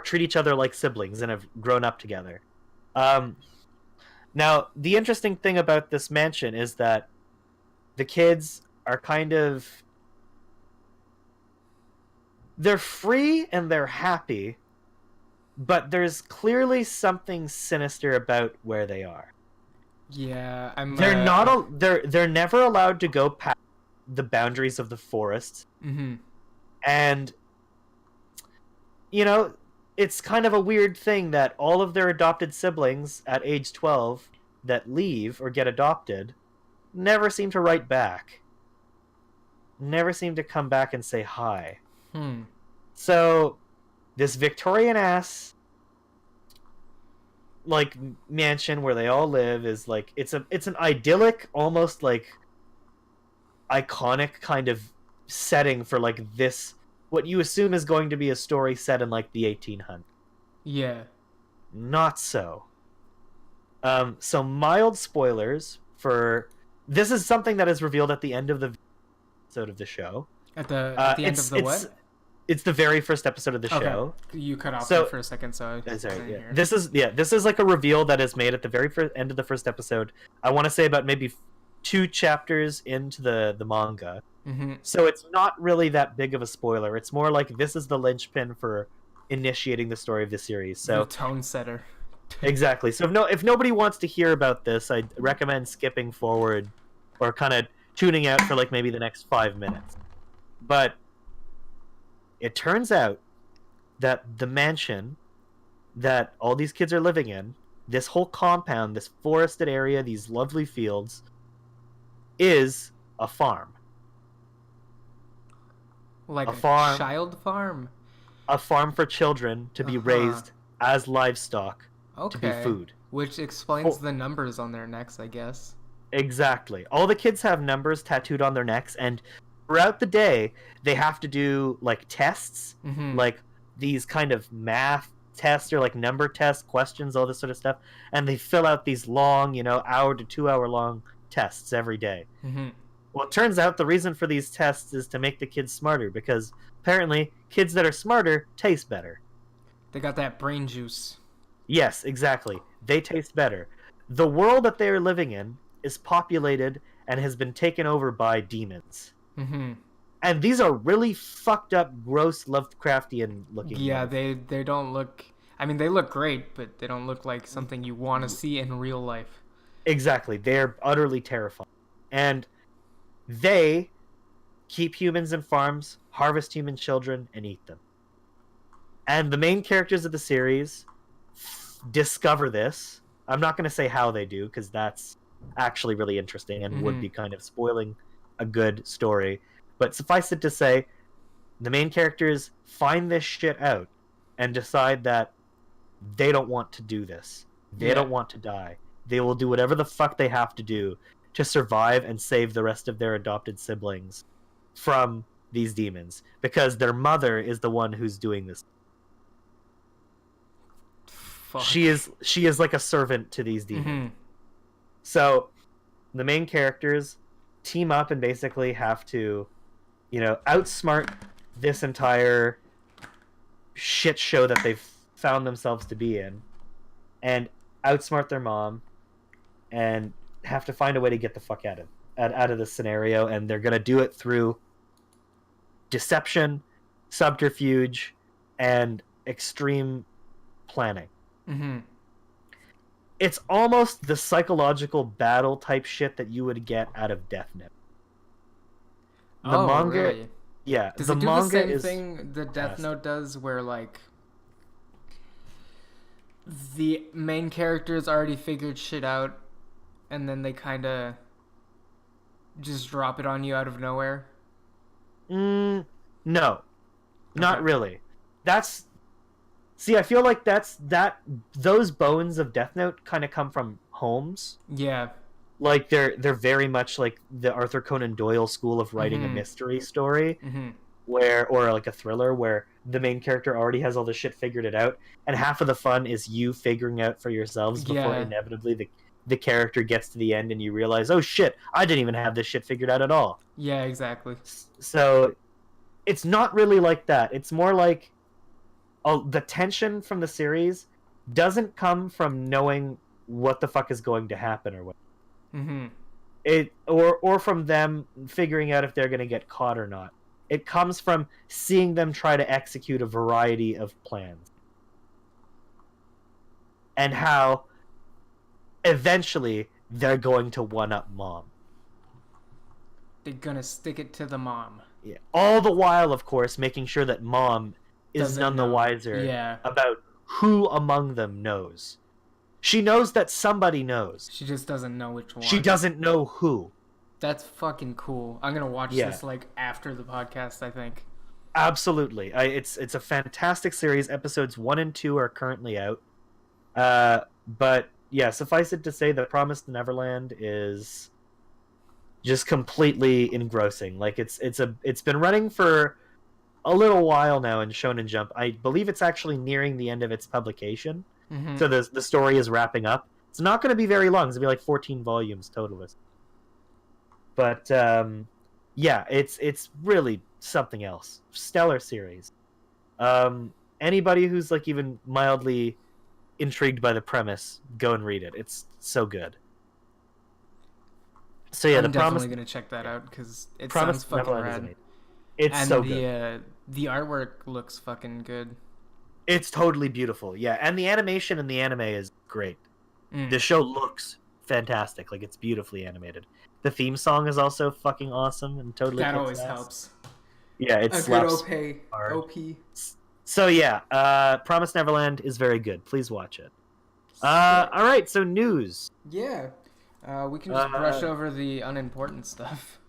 treat each other like siblings and have grown up together. Now, the interesting thing about this mansion is that the kids are kind of... They're free and they're happy, but there's clearly something sinister about where they are. Yeah, they're never allowed to go past the boundaries of the forest. Mm-hmm. And it's kind of a weird thing that all of their adopted siblings at age 12 that leave or get adopted never seem to write back. Never seem to come back and say hi. So this Victorian ass like mansion where they all live is like it's an idyllic, almost like iconic kind of setting for like this, what you assume is going to be a story set in like the 1800s. Yeah. Not so. So mild spoilers for this is something that is revealed at the end of the episode of the show. At the end of the what? It's the very first episode of the show. You cut off there for a second, so sorry. Yeah. This is like a reveal that is made at the very end of the first episode. I want to say about maybe 2 chapters into the manga. Mm-hmm. So it's not really that big of a spoiler. It's more like this is the linchpin for initiating the story of the series. So the tone setter. Exactly. So if nobody wants to hear about this, I recommend skipping forward or kind of tuning out for like maybe the next 5 minutes. But it turns out that the mansion that all these kids are living in, this whole compound, this forested area, these lovely fields, is a farm. Like a farm, child farm? A farm for children to be raised as livestock to be food. Which explains the numbers on their necks, I guess. Exactly. All the kids have numbers tattooed on their necks, and throughout the day, they have to do like tests, like these kind of math tests or like number tests, questions, all this sort of stuff, and they fill out these long, hour to 2 hour long tests every day. Well, it turns out the reason for these tests is to make the kids smarter, because apparently kids that are smarter taste better. They got that brain juice. Yes, exactly. They taste better. The world that they are living in is populated and has been taken over by demons. And these are really fucked up, gross, Lovecraftian looking. Yeah, they don't look... I mean, they look great, but they don't look like something you want to see in real life. Exactly. They're utterly terrifying. And they keep humans in farms, harvest human children, and eat them. And the main characters of the series discover this. I'm not going to say how they do, because that's actually really interesting and would be kind of spoiling a good story. But suffice it to say, the main characters find this shit out and decide that they don't want to do this. They don't want to die. They will do whatever the fuck they have to do to survive and save the rest of their adopted siblings from these demons, because their mother is the one who's doing this. Fuck. She is like a servant to these demons. So the main characters team up and basically have to, outsmart this entire shit show that they've found themselves to be in, and outsmart their mom, and have to find a way to get the fuck out of this scenario. And they're gonna do it through deception, subterfuge, and extreme planning. It's almost the psychological battle type shit that you would get out of Death Note. The manga, really? Yeah. Does it do the same thing the Death Note does, where like the main characters already figured shit out, and then they kind of just drop it on you out of nowhere? No, not really. I feel like those bones of Death Note kind of come from Holmes. Yeah. Like they're very much like the Arthur Conan Doyle school of writing a mystery story, or like a thriller where the main character already has all the shit figured it out, and half of the fun is you figuring out for yourselves before inevitably the character gets to the end and you realize, oh shit, I didn't even have this shit figured out at all. Yeah, exactly. So it's not really like that. It's more like the tension from the series doesn't come from knowing what the fuck is going to happen or what. Mm-hmm. Or from them figuring out if they're going to get caught or not. It comes from seeing them try to execute a variety of plans. And how eventually they're going to one-up Mom. They're gonna stick it to the mom. Yeah. All the while, of course, making sure that Mom is none the wiser about who among them knows. She knows that somebody knows. She just doesn't know which one. She doesn't know who. That's fucking cool. I'm gonna watch this like after the podcast, I think. Absolutely. It's a fantastic series. Episodes 1 and 2 are currently out. But yeah, suffice it to say that Promised Neverland is just completely engrossing. Like it's been running for a little while now in Shonen Jump. I believe it's actually nearing the end of its publication. Mm-hmm. So the story is wrapping up. It's not going to be very long. It's going to be like 14 volumes total. But yeah, it's really something else. Stellar series. Anybody who's like even mildly intrigued by the premise, go and read it. It's so good. So yeah, I'm definitely gonna check that out because it sounds fucking rad. It's and so good. The artwork looks fucking good. It's totally beautiful, yeah, and the animation in the anime is great. The show looks fantastic, like it's beautifully animated. The theme song is also fucking awesome and totally. That always helps. Yeah, it's a good OP. So yeah, Promised Neverland is very good. Please watch it. All right, so news. Yeah. We can just brush over the unimportant stuff.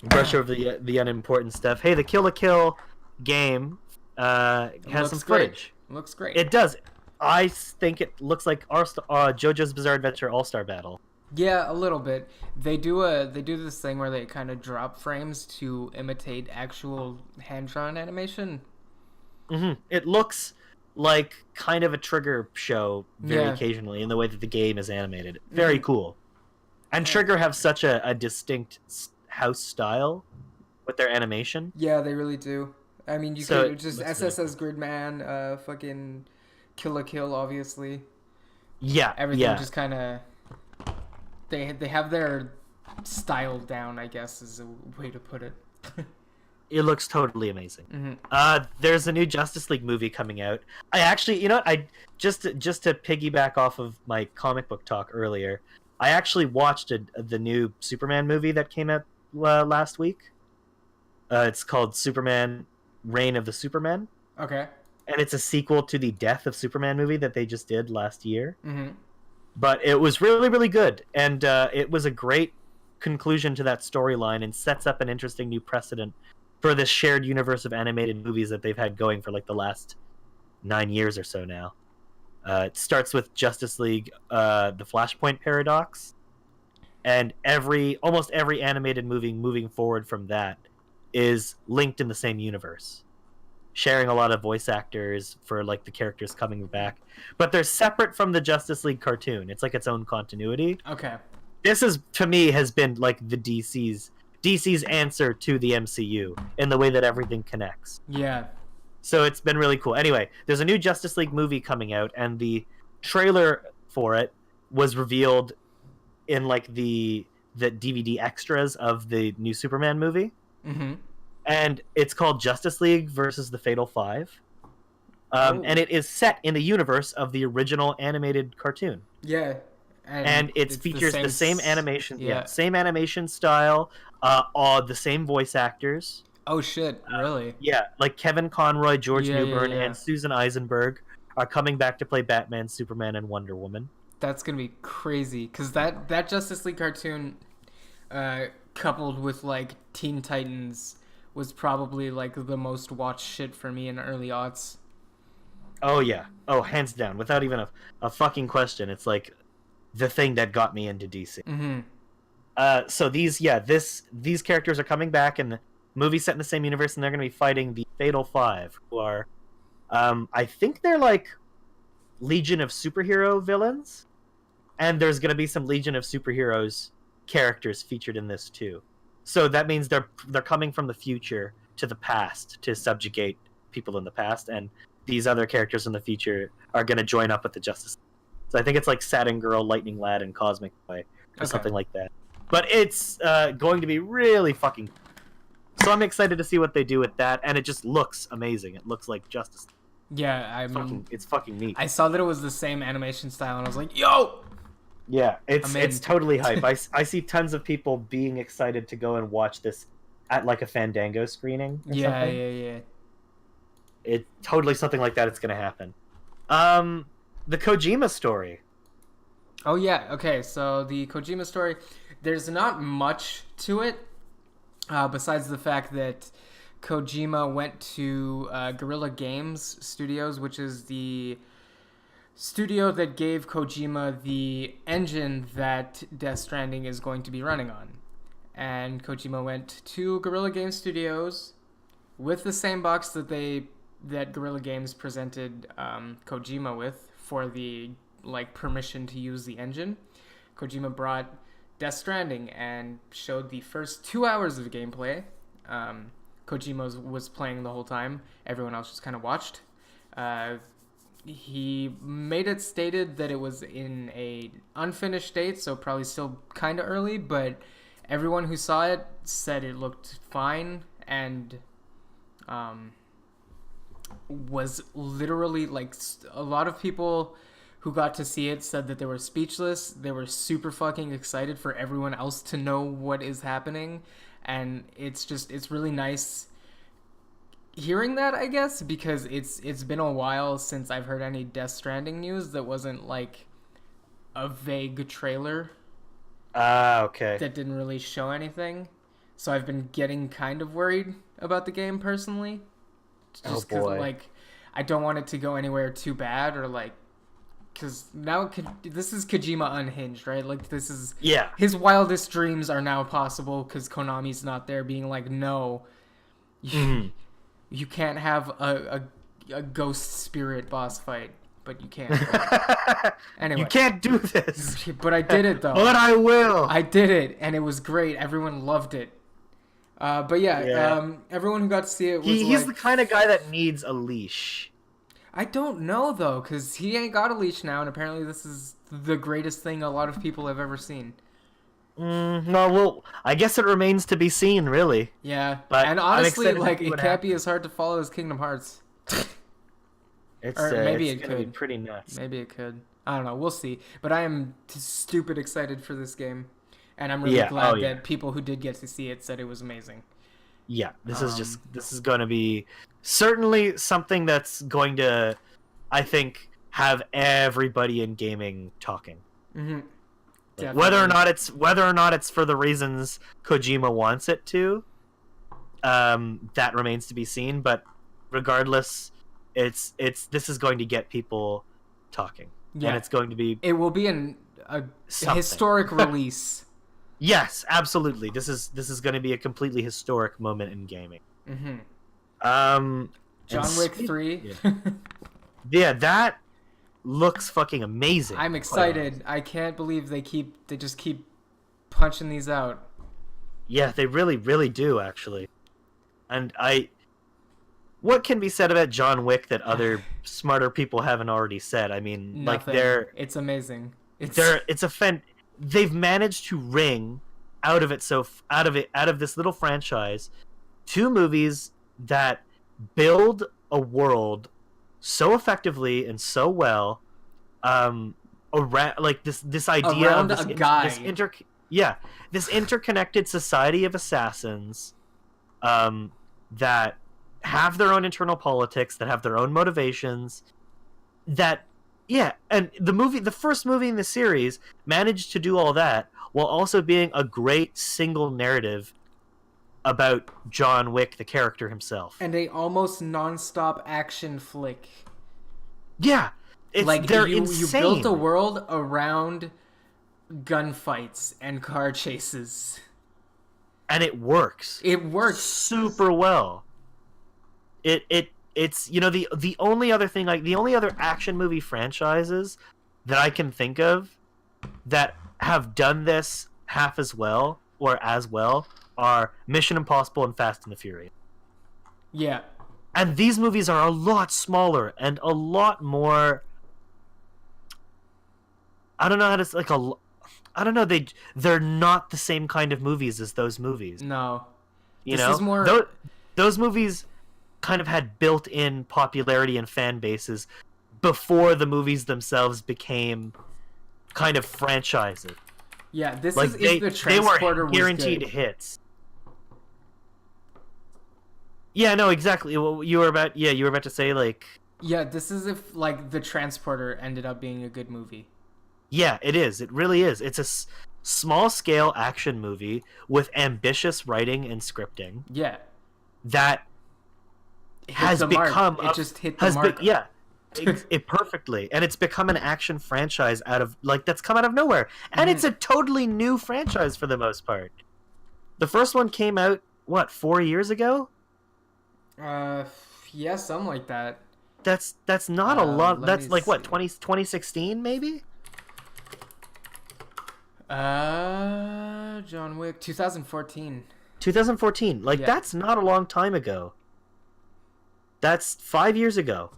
Brush over the unimportant stuff. Hey, the Kill la Kill game has some footage. Looks great. It does. I think it looks like JoJo's Bizarre Adventure All-Star Battle. Yeah, a little bit. They do this thing where they kind of drop frames to imitate actual hand-drawn animation. Mm-hmm. It looks like kind of a Trigger show very occasionally in the way that the game is animated. Very cool. And Trigger have such a distinct house style with their animation. Yeah, they really do. I mean, you could just SSS Gridman, fucking Kill la Kill, obviously. Yeah, everything just kind of they have their style down, I guess is a way to put it. It looks totally amazing. Mm-hmm. There's a new Justice League movie coming out. I actually, I just to piggyback off of my comic book talk earlier, I actually watched the new Superman movie that came out last week. It's called Superman: Reign of the Supermen. Okay. And it's a sequel to the Death of Superman movie that they just did last year. Mm-hmm. But it was really, really good, and it was a great conclusion to that storyline and sets up an interesting new precedent for this shared universe of animated movies that they've had going for like the last 9 years or so now. It starts with Justice League, the Flashpoint Paradox, and almost every animated movie moving forward from that is linked in the same universe, sharing a lot of voice actors for like the characters coming back, but they're separate from the Justice League cartoon. It's like its own continuity. Okay. This is, to me, has been like the DC's answer to the MCU in the way that everything connects. Yeah. So it's been really cool. Anyway, there's a new Justice League movie coming out, and the trailer for it was revealed in like the DVD extras of the new Superman movie. Mm-hmm. And it's called Justice League versus the Fatal Five. And it is set in the universe of the original animated cartoon. Yeah. And it features the same animation, same animation style, all the same voice actors. Oh shit! Really? Yeah, like Kevin Conroy, George Newbern, and Susan Eisenberg are coming back to play Batman, Superman, and Wonder Woman. That's gonna be crazy, because that Justice League cartoon, coupled with like Teen Titans, was probably like the most watched shit for me in early aughts. Oh yeah, hands down, without even a fucking question. It's like the thing that got me into DC. Mm-hmm. So these characters are coming back, and the movie's set in the same universe, and they're going to be fighting the Fatal Five, who are, I think they're like Legion of Superhero villains, and there's going to be some Legion of Superheroes characters featured in this too. So that means they're coming from the future to the past to subjugate people in the past, and these other characters in the future are going to join up with the Justice League. So I think it's like Saturn Girl, Lightning Lad, and Cosmic Boy, or something like that. But it's going to be really fucking... So I'm excited to see what they do with that, and it just looks amazing. It looks like Justice League. Yeah, it's fucking neat. I saw that it was the same animation style, and I was like, yo! Yeah, it's totally hype. I see tons of people being excited to go and watch this at like a Fandango screening or something. Yeah. It totally something like that. It's gonna happen. The Kojima story. Oh yeah, okay. So the Kojima story, there's not much to it, besides the fact that Kojima went to Guerrilla Games Studios, which is the studio that gave Kojima the engine that Death Stranding is going to be running on. And Kojima went to Guerrilla Games Studios with the same box that Guerrilla Games presented Kojima with for the permission to use the engine. Kojima brought Death Stranding and showed the first 2 hours of gameplay. Kojima was playing the whole time. Everyone else just kind of watched. He made it stated that it was in a unfinished state, so probably still kind of early, but everyone who saw it said it looked fine and was literally a lot of people who got to see it said that they were speechless. They were super fucking excited for everyone else to know what is happening, and it's really nice hearing that, I guess, because it's been a while since I've heard any Death Stranding news that wasn't like a vague trailer. Okay. That didn't really show anything. So I've been getting kind of worried about the game personally. Just because, I don't want it to go anywhere too bad, or because now this is Kojima unhinged, right? This is... Yeah. His wildest dreams are now possible because Konami's not there being like, no, you can't have a ghost spirit boss fight, but you can. Anyway. You can't do this. But I did it, though. But I will. I did it, and it was great. Everyone loved it. But everyone who got to see it was he's the kind of guy that needs a leash. I don't know, though, because he ain't got a leash now, and apparently this is the greatest thing a lot of people have ever seen. No, well, I guess it remains to be seen, really. Yeah, but and honestly, it can't be as hard to follow as Kingdom Hearts. Maybe it could. Be pretty nuts. Maybe it could. I don't know. We'll see. But I am stupid excited for this game, and I'm really glad that people who did get to see it said it was amazing. Yeah, this is going to be certainly something that's going to, I think, have everybody in gaming talking. Mm-hmm. Whether or not it's for the reasons Kojima wants it to, that remains to be seen. But regardless, this is going to get people talking, and it's going to be. It will be a historic release. Yes, absolutely. This is going to be a completely historic moment in gaming. Mm-hmm. John Wick 3. Yeah, that looks fucking amazing. I'm excited. I can't believe they just keep punching these out. Yeah, they really, really do, actually. And what can be said about John Wick that other smarter people haven't already said? I mean, nothing. It's amazing. They've managed to wring out of this little franchise 2 movies that build a world so effectively and so well, around this idea around of a guy. This interconnected society of assassins, that have their own internal politics, that have their own motivations, and the first movie in the series managed to do all that while also being a great single narrative about John Wick, the character himself. And a almost non-stop action flick. Yeah. They're insane. You built a world around gunfights and car chases. And it works. It works super well. it's the only other thing, like the only other action movie franchises that I can think of that have done this half as well or as well are Mission Impossible and Fast and the Furious. Yeah. And these movies are a lot smaller and a lot more. I don't know how to, like, I don't know, they're not the same kind of movies as those movies. No. You know? Is more... those movies kind of had built-in popularity and fan bases before the movies themselves became kind of franchises. Yeah, this like is if the Transporter was guaranteed hits. Yeah, no, exactly. Well, you were about to say, like... Yeah, this is if, like, the Transporter ended up being a good movie. Yeah, it is. It really is. It's a small-scale action movie with ambitious writing and scripting. Yeah. That has become... It just hit the mark. Yeah. It perfectly. And it's become an action franchise that's come out of nowhere. And it's a totally new franchise for the most part. The first one came out, 4 years ago? Yeah, something like that. That's not a lot. That's like, 2016 maybe? John Wick, 2014. 2014. Like, that's not a long time ago. That's 5 years ago.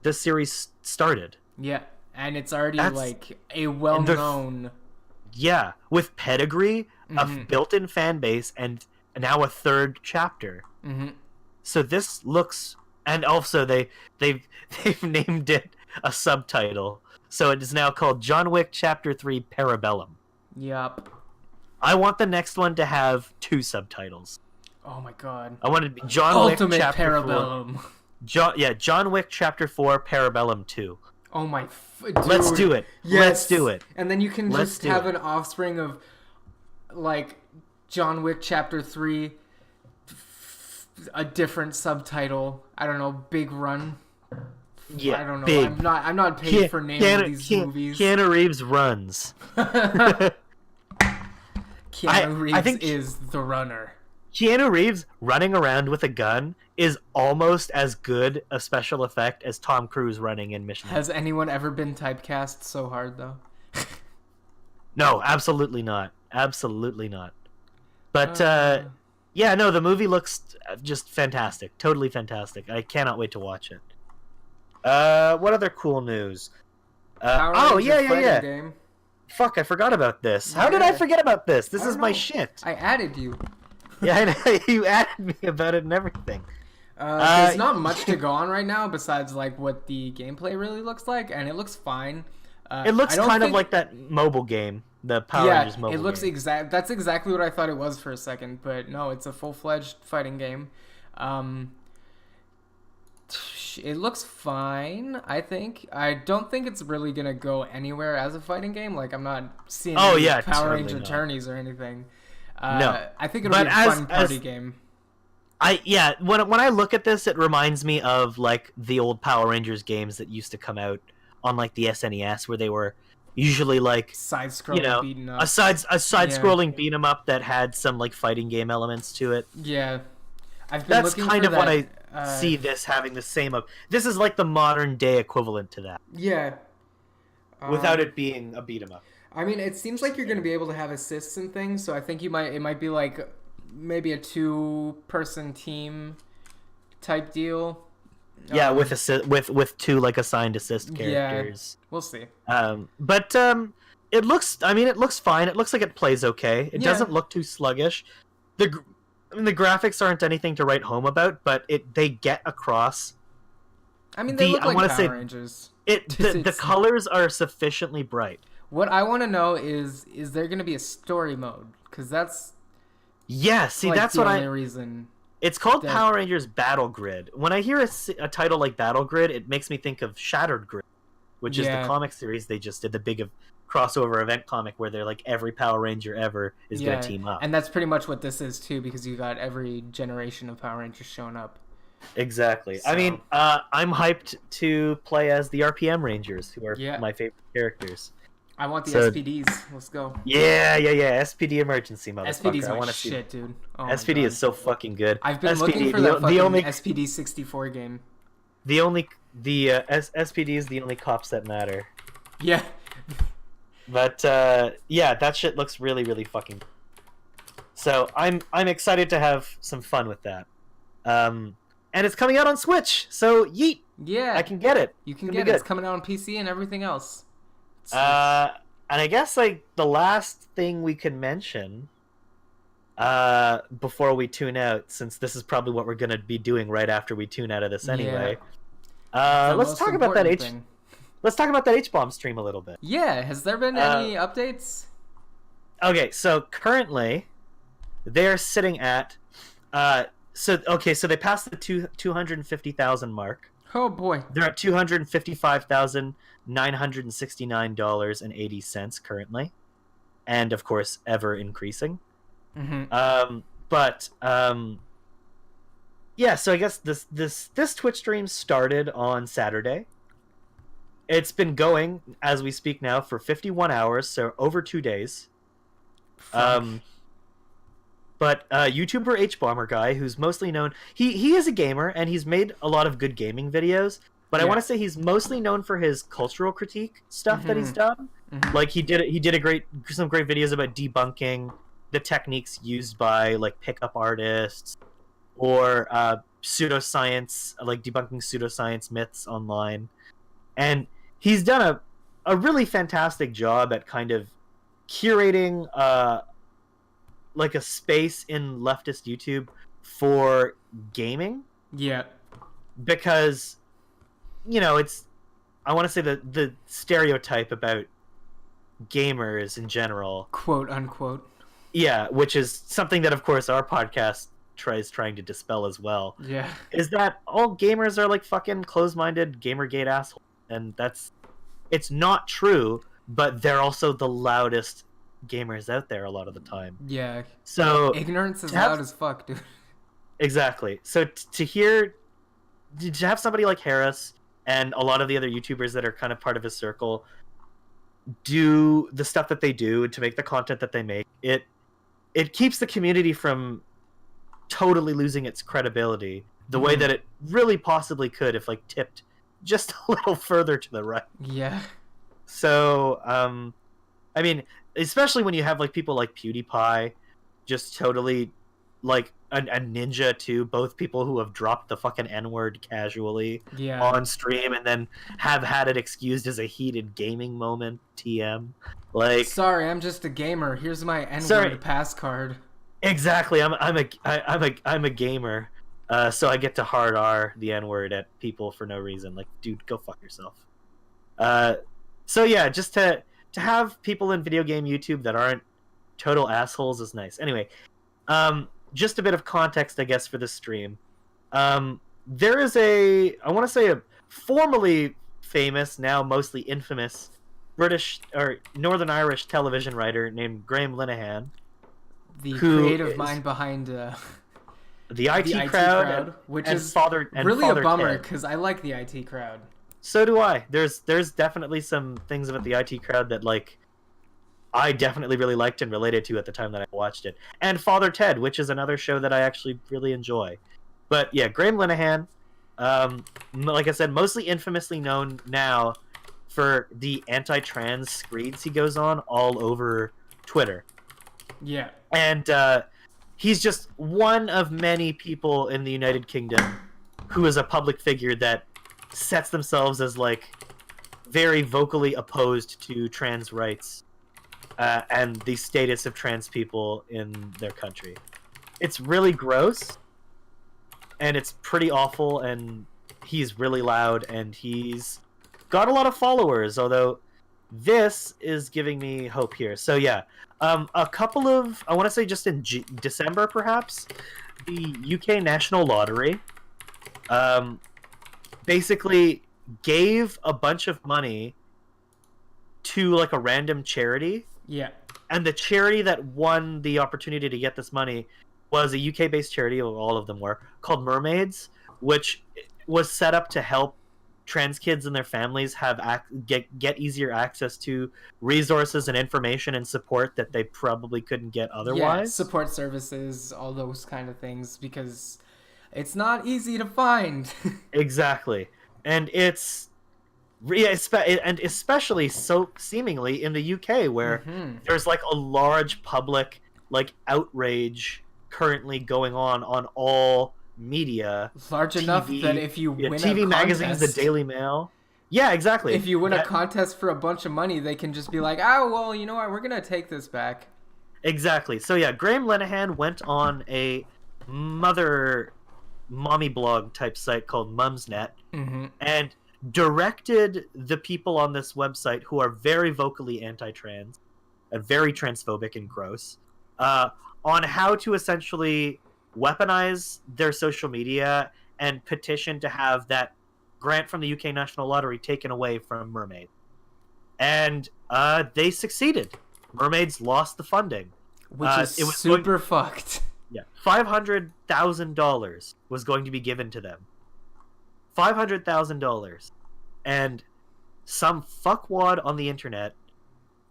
This series started. Yeah, and it's already like a well-known... Yeah, with pedigree, a built-in fan base, and now a third chapter. Mm-hmm. So this looks... And also, they've named it a subtitle. So it is now called John Wick Chapter 3 Parabellum. Yup. I want the next one to have 2 subtitles. Oh my god. I want it to be John Ultimate Wick Chapter Parabellum. 4. John Wick Chapter 4 Parabellum 2. Oh my... Dude. Let's do it. Yes. Let's do it. And then you can just have an offspring of, like, John Wick Chapter 3, a different subtitle. I don't know, Big Run. Yeah, I don't know. big. I'm not paid for naming these movies. Keanu Reeves runs. Keanu Reeves is the runner. Keanu Reeves running around with a gun is almost as good a special effect as Tom Cruise running in Mission. Has anyone ever been typecast so hard, though? No, absolutely not. Absolutely not. But, yeah, no, the movie looks just fantastic. Totally fantastic. I cannot wait to watch it. What other cool news? Yeah. Game. Fuck, I forgot about this. How did I forget about this? This is my shit. I added you. Yeah, I know. You added me about it and everything. There's not much to go on right now besides like what the gameplay really looks like, and it looks fine. It looks kind of like that mobile game, the Power Rangers mobile game. It looks That's exactly what I thought it was for a second, but no, it's a full-fledged fighting game. It looks fine, I think. I don't think it's really gonna go anywhere as a fighting game. Like, I'm not seeing Power Ranger tourneys or anything. No, I think it'll be a fun party game. When I look at this, it reminds me of like the old Power Rangers games that used to come out on like the SNES, where they were usually like side-scrolling beat 'em up. a side-scrolling beat 'em up that had some like fighting game elements to it. Yeah, that's kind of what I see this having the same of. This is like the modern day equivalent to that. Yeah, without it being a beat 'em up. I mean, it seems like you're going to be able to have assists and things, so I think it might be like maybe a 2-person team type deal. Yeah, with 2 like assigned assist characters. Yeah, we'll see. But it looks fine. It looks like it plays okay. It doesn't look too sluggish. The graphics aren't anything to write home about, but they get across. I mean, they look like Power Rangers. The colors are sufficiently bright. What I want to know is there going to be a story mode? Because that's... Yeah, see, like that's the what only reason. It's called Power Rangers Battle Grid. When I hear a title like Battle Grid, it makes me think of Shattered Grid, which is the comic series they just did, the big crossover event comic where they're like every Power Ranger ever is going to team up. And that's pretty much what this is too, because you got every generation of Power Rangers showing up. Exactly. So. I mean, I'm hyped to play as the RPM Rangers, who are my favorite characters. I want the So, SPDs. Let's go. yeah. SPD emergency, motherfucker. SPD's I my want to see. shit, dude. Oh my SPD God. is so fucking good. I've been SPD, looking for that fucking the only SPD 64 game. SPD is the only cops that matter. Yeah. But yeah, that shit looks really, really fucking. So I'm excited to have some fun with that. And it's coming out on Switch, so yeet. Yeah. I can get it. You can get it. It's coming out on PC and everything else. And I guess like the last thing we can mention before we tune out, since this is probably what we're gonna be doing right after we tune out of this anyway. Let's talk about that Let's talk about that H-bomb stream a little bit. Yeah, has there been any updates? Okay, so currently they're sitting at so they passed the 250,000 mark. Oh boy. They're at $255,969.80 currently. And of course ever increasing. Mm-hmm. Yeah, so I guess this Twitch stream started on Saturday. It's been going as we speak now for 51 hours, so over 2 days. But YouTuber hbomberguy, who's mostly known, he is a gamer and he's made a lot of good gaming videos. But I want to say he's mostly known for his cultural critique stuff that he's done. Mm-hmm. Like he did some great videos about debunking the techniques used by like pickup artists or pseudoscience, like debunking pseudoscience myths online. And he's done a really fantastic job at kind of curating like a space in leftist YouTube for gaming. Yeah. Because, you know, I want to say the stereotype about gamers in general. Quote unquote. Yeah, which is something that, of course, our podcast trying to dispel as well. Yeah. Is that all gamers are like fucking closed-minded Gamergate assholes. And it's not true, but they're also the loudest gamers out there a lot of the time. Yeah. So ignorance is loud as fuck, dude. Exactly. So to have somebody like Harris and a lot of the other YouTubers that are kind of part of his circle do the stuff that they do and to make the content that they make, it keeps the community from totally losing its credibility the way that it really possibly could if like tipped just a little further to the right. Yeah. So, I mean, especially when you have like people like PewDiePie, just totally like a ninja too, both people who have dropped the fucking N-word casually on stream and then have had it excused as a heated gaming moment. TM, like, sorry, I'm just a gamer. Here's my N-word pass card. Exactly, I'm a gamer. So I get to hard R the N-word at people for no reason. Like, dude, go fuck yourself. So yeah, just to have people in video game YouTube that aren't total assholes is nice. Anyway, just a bit of context, I guess, for this stream. There is I want to say a formerly famous, now mostly infamous, British or Northern Irish television writer named Graham Linehan. The creative mind behind the IT crowd, which is really Father a bummer because I like the IT crowd. So do I. There's definitely some things about the IT crowd that like I definitely really liked and related to at the time that I watched it. And Father Ted, which is another show that I actually really enjoy. But yeah, Graham Linehan, like I said, mostly infamously known now for the anti-trans screeds he goes on all over Twitter. Yeah. And he's just one of many people in the United Kingdom who is a public figure that sets themselves as like very vocally opposed to trans rights and the status of trans people in their country. It's really gross and it's pretty awful, and he's really loud and he's got a lot of followers, although this is giving me hope here. So yeah, a couple of, I want to say just in December perhaps, the UK National Lottery basically gave a bunch of money to like a random charity. Yeah. And the charity that won the opportunity to get this money was a UK-based charity, all of them were, called Mermaids, which was set up to help trans kids and their families have get easier access to resources and information and support that they probably couldn't get otherwise. Yeah, support services, all those kind of things, because it's not easy to find. Exactly. And it's and especially so seemingly in the UK, where there's like a large public like outrage currently going on all media, large TV, enough that if you win TV a magazines, the Daily Mail. Yeah, exactly. If you win a contest for a bunch of money, they can just be like, oh, well, you know what, we're gonna take this back. Exactly. So yeah, Graham Linehan went on a mommy blog type site called Mumsnet, and directed the people on this website, who are very vocally anti-trans and very transphobic and gross, on how to essentially weaponize their social media and petition to have that grant from the UK National Lottery taken away from Mermaid. And they succeeded. Mermaids lost the funding. Which is super fucked. Yeah. $500,000 was going to be given to them. $500,000. And some fuckwad on the internet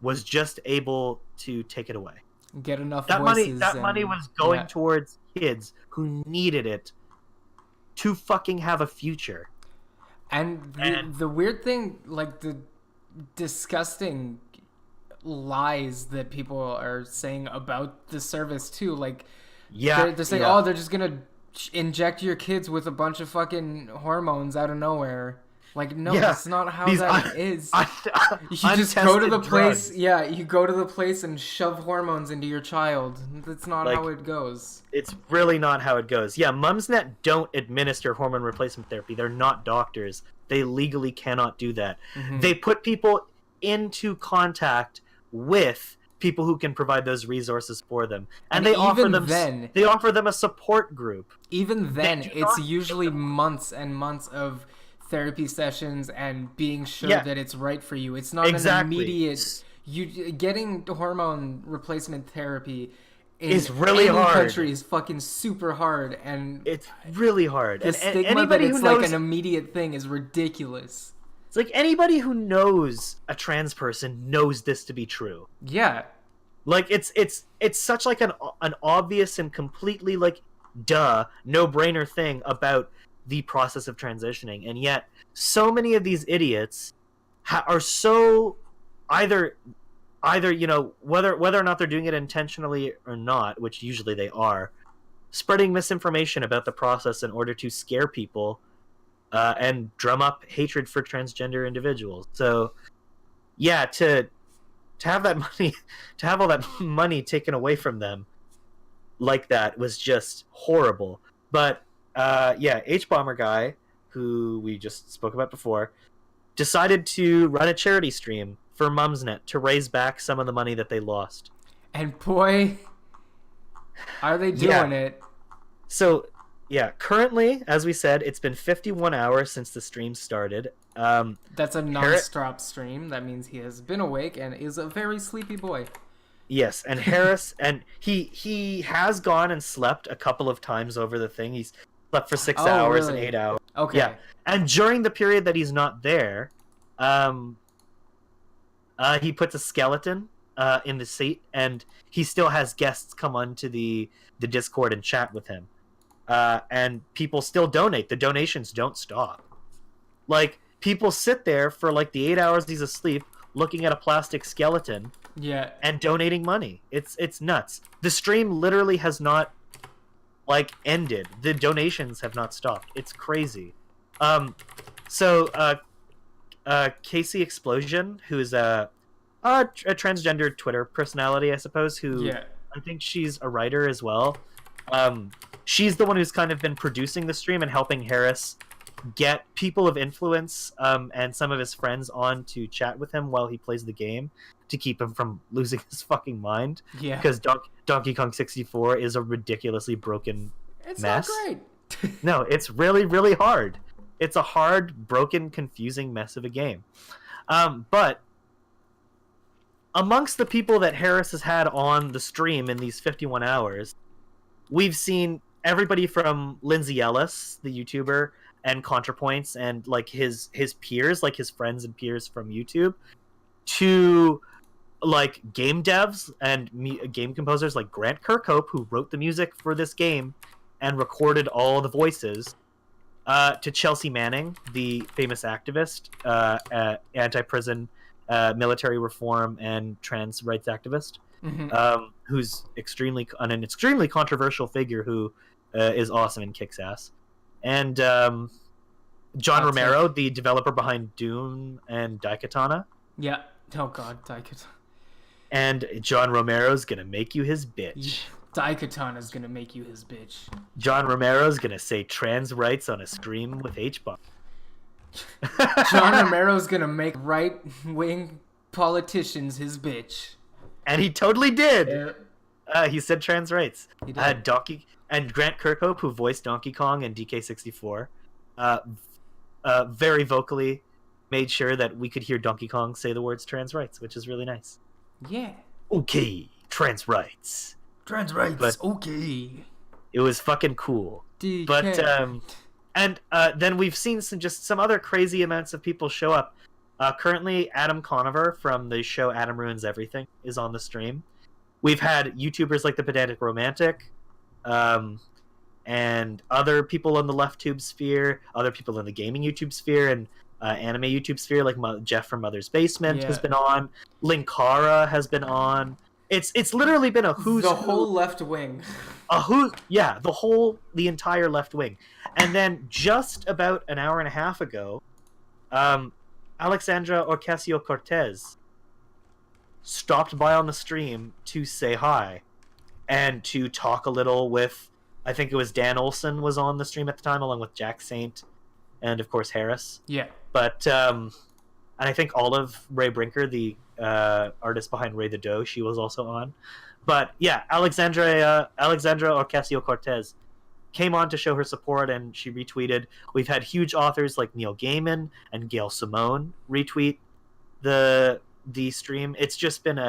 was just able to take it away. Get enough that voices. That money was going towards kids who needed it to fucking have a future. And the weird thing, like the disgusting lies that people are saying about the service too, like they're saying, oh, they're just gonna inject your kids with a bunch of fucking hormones out of nowhere. Like, no, that's not how that is. You just go to the place. Yeah, you go to the place and shove hormones into your child. That's not how it goes. It's really not how it goes. Yeah, Mumsnet don't administer hormone replacement therapy. They're not doctors. They legally cannot do that. They put people into contact with people who can provide those resources for them, and they offer them a support group. Even then, it's usually months and months of therapy sessions and being sure that it's right for you. It's not an immediate. Getting hormone replacement therapy is really hard. Country is fucking super hard, and it's really hard. The stigma that it's like an immediate thing is ridiculous. It's like anybody who knows a trans person knows this to be true. Yeah, like it's such like an obvious and completely like no-brainer thing about the process of transitioning, and yet so many of these idiots are so either you know, whether or not they're doing it intentionally or not, which usually they are, spreading misinformation about the process in order to scare people and drum up hatred for transgender individuals. So yeah, to have that money, to have all that money taken away from them like that was just horrible. But hbomberguy, who we just spoke about before, decided to run a charity stream for Mumsnet to raise back some of the money that they lost. And boy, are they doing it. So, yeah, currently, as we said, it's been 51 hours since the stream started. That's a non-stop stream. That means he has been awake and is a very sleepy boy. Yes, and Harris, and he has gone and slept a couple of times over the thing. He's slept for 6 hours and 8 hours. Okay. Yeah, and during the period that he's not there, he puts a skeleton in the seat, and he still has guests come onto the Discord and chat with him. And people still donate. The donations don't stop. Like, people sit there for like the 8 hours he's asleep looking at a plastic skeleton and donating money. It's nuts. The stream literally has not like ended. The donations have not stopped. It's crazy. Casey Explosion, who's a transgender Twitter personality, I suppose, who I think she's a writer as well. She's the one who's kind of been producing the stream and helping Harris get people of influence and some of his friends on to chat with him while he plays the game to keep him from losing his fucking mind. Yeah. Because Donkey Kong 64 is a ridiculously broken mess. It's not great. No, it's really, really hard. It's a hard, broken, confusing mess of a game. But amongst the people that Harris has had on the stream in these 51 hours, we've seen everybody from Lindsay Ellis, the YouTuber, and ContraPoints and like his peers, like his friends and peers from YouTube, to like game devs and game composers like Grant Kirkhope, who wrote the music for this game and recorded all the voices, to Chelsea Manning, the famous activist, anti-prison, military reform, and trans rights activist, who's an extremely controversial figure who is awesome and kicks ass. And John Romero, the developer behind Doom and Daikatana. Yeah. Oh god, Daikatana. And John Romero's gonna make you his bitch. Daikatana's gonna make you his bitch. John Romero's gonna say trans rights on a stream with hbomb. John Romero's gonna make right-wing politicians his bitch. And he totally did. He said trans rights. He did. And Grant Kirkhope, who voiced Donkey Kong and DK64, very vocally made sure that we could hear Donkey Kong say the words trans rights, which is really nice. Yeah. Okay, trans rights. Trans rights, but okay. It was fucking cool. DK. But, then we've seen some other crazy amounts of people show up. Currently, Adam Conover from the show Adam Ruins Everything is on the stream. We've had YouTubers like The Pedantic Romantic, and other people in the left tube sphere, other people in the gaming YouTube sphere, and anime YouTube sphere, like Jeff from Mother's Basement has been on. Linkara has been on. It's literally been a who's the whole left wing. The entire left wing. And then just about an hour and a half ago, Alexandra Ocasio-Cortez stopped by on the stream to say hi and to talk a little with, I think it was Dan Olsen was on the stream at the time, along with Jack Saint and of course Harris. Yeah. But and I think Olive Ray Brinker, the artist behind Ray the Doe, she was also on. But yeah, Alexandra Ocasio-Cortez came on to show her support, and she retweeted. We've had huge authors like Neil Gaiman and Gail Simone retweet the stream. It's just been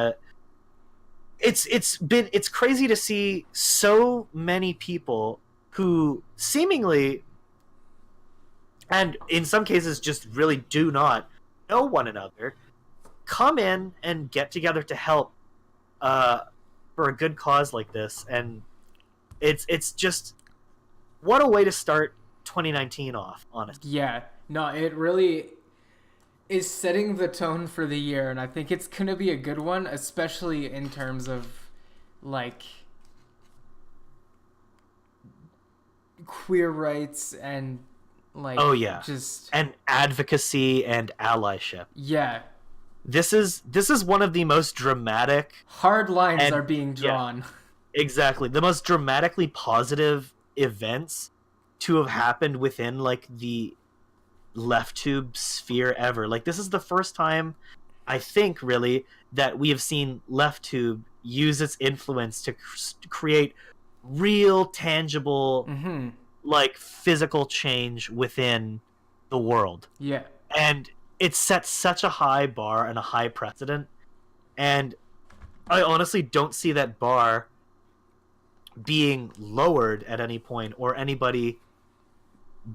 it's crazy to see so many people who seemingly, and in some cases just really do not know one another, come in and get together to help for a good cause like this. And it's just, what a way to start 2019 off, honestly. Yeah, no, it really is setting the tone for the year, and I think it's gonna be a good one, especially in terms of like queer rights and like just and advocacy and allyship. Yeah. This is one of the most dramatic, hard lines are being drawn. Yeah, exactly. The most dramatically positive events to have happened within like the left tube sphere ever. Like, this is the first time, I think, really, that we have seen left tube use its influence to create real tangible like physical change within the world. Yeah. And it sets such a high bar and a high precedent, and I honestly don't see that bar being lowered at any point, or anybody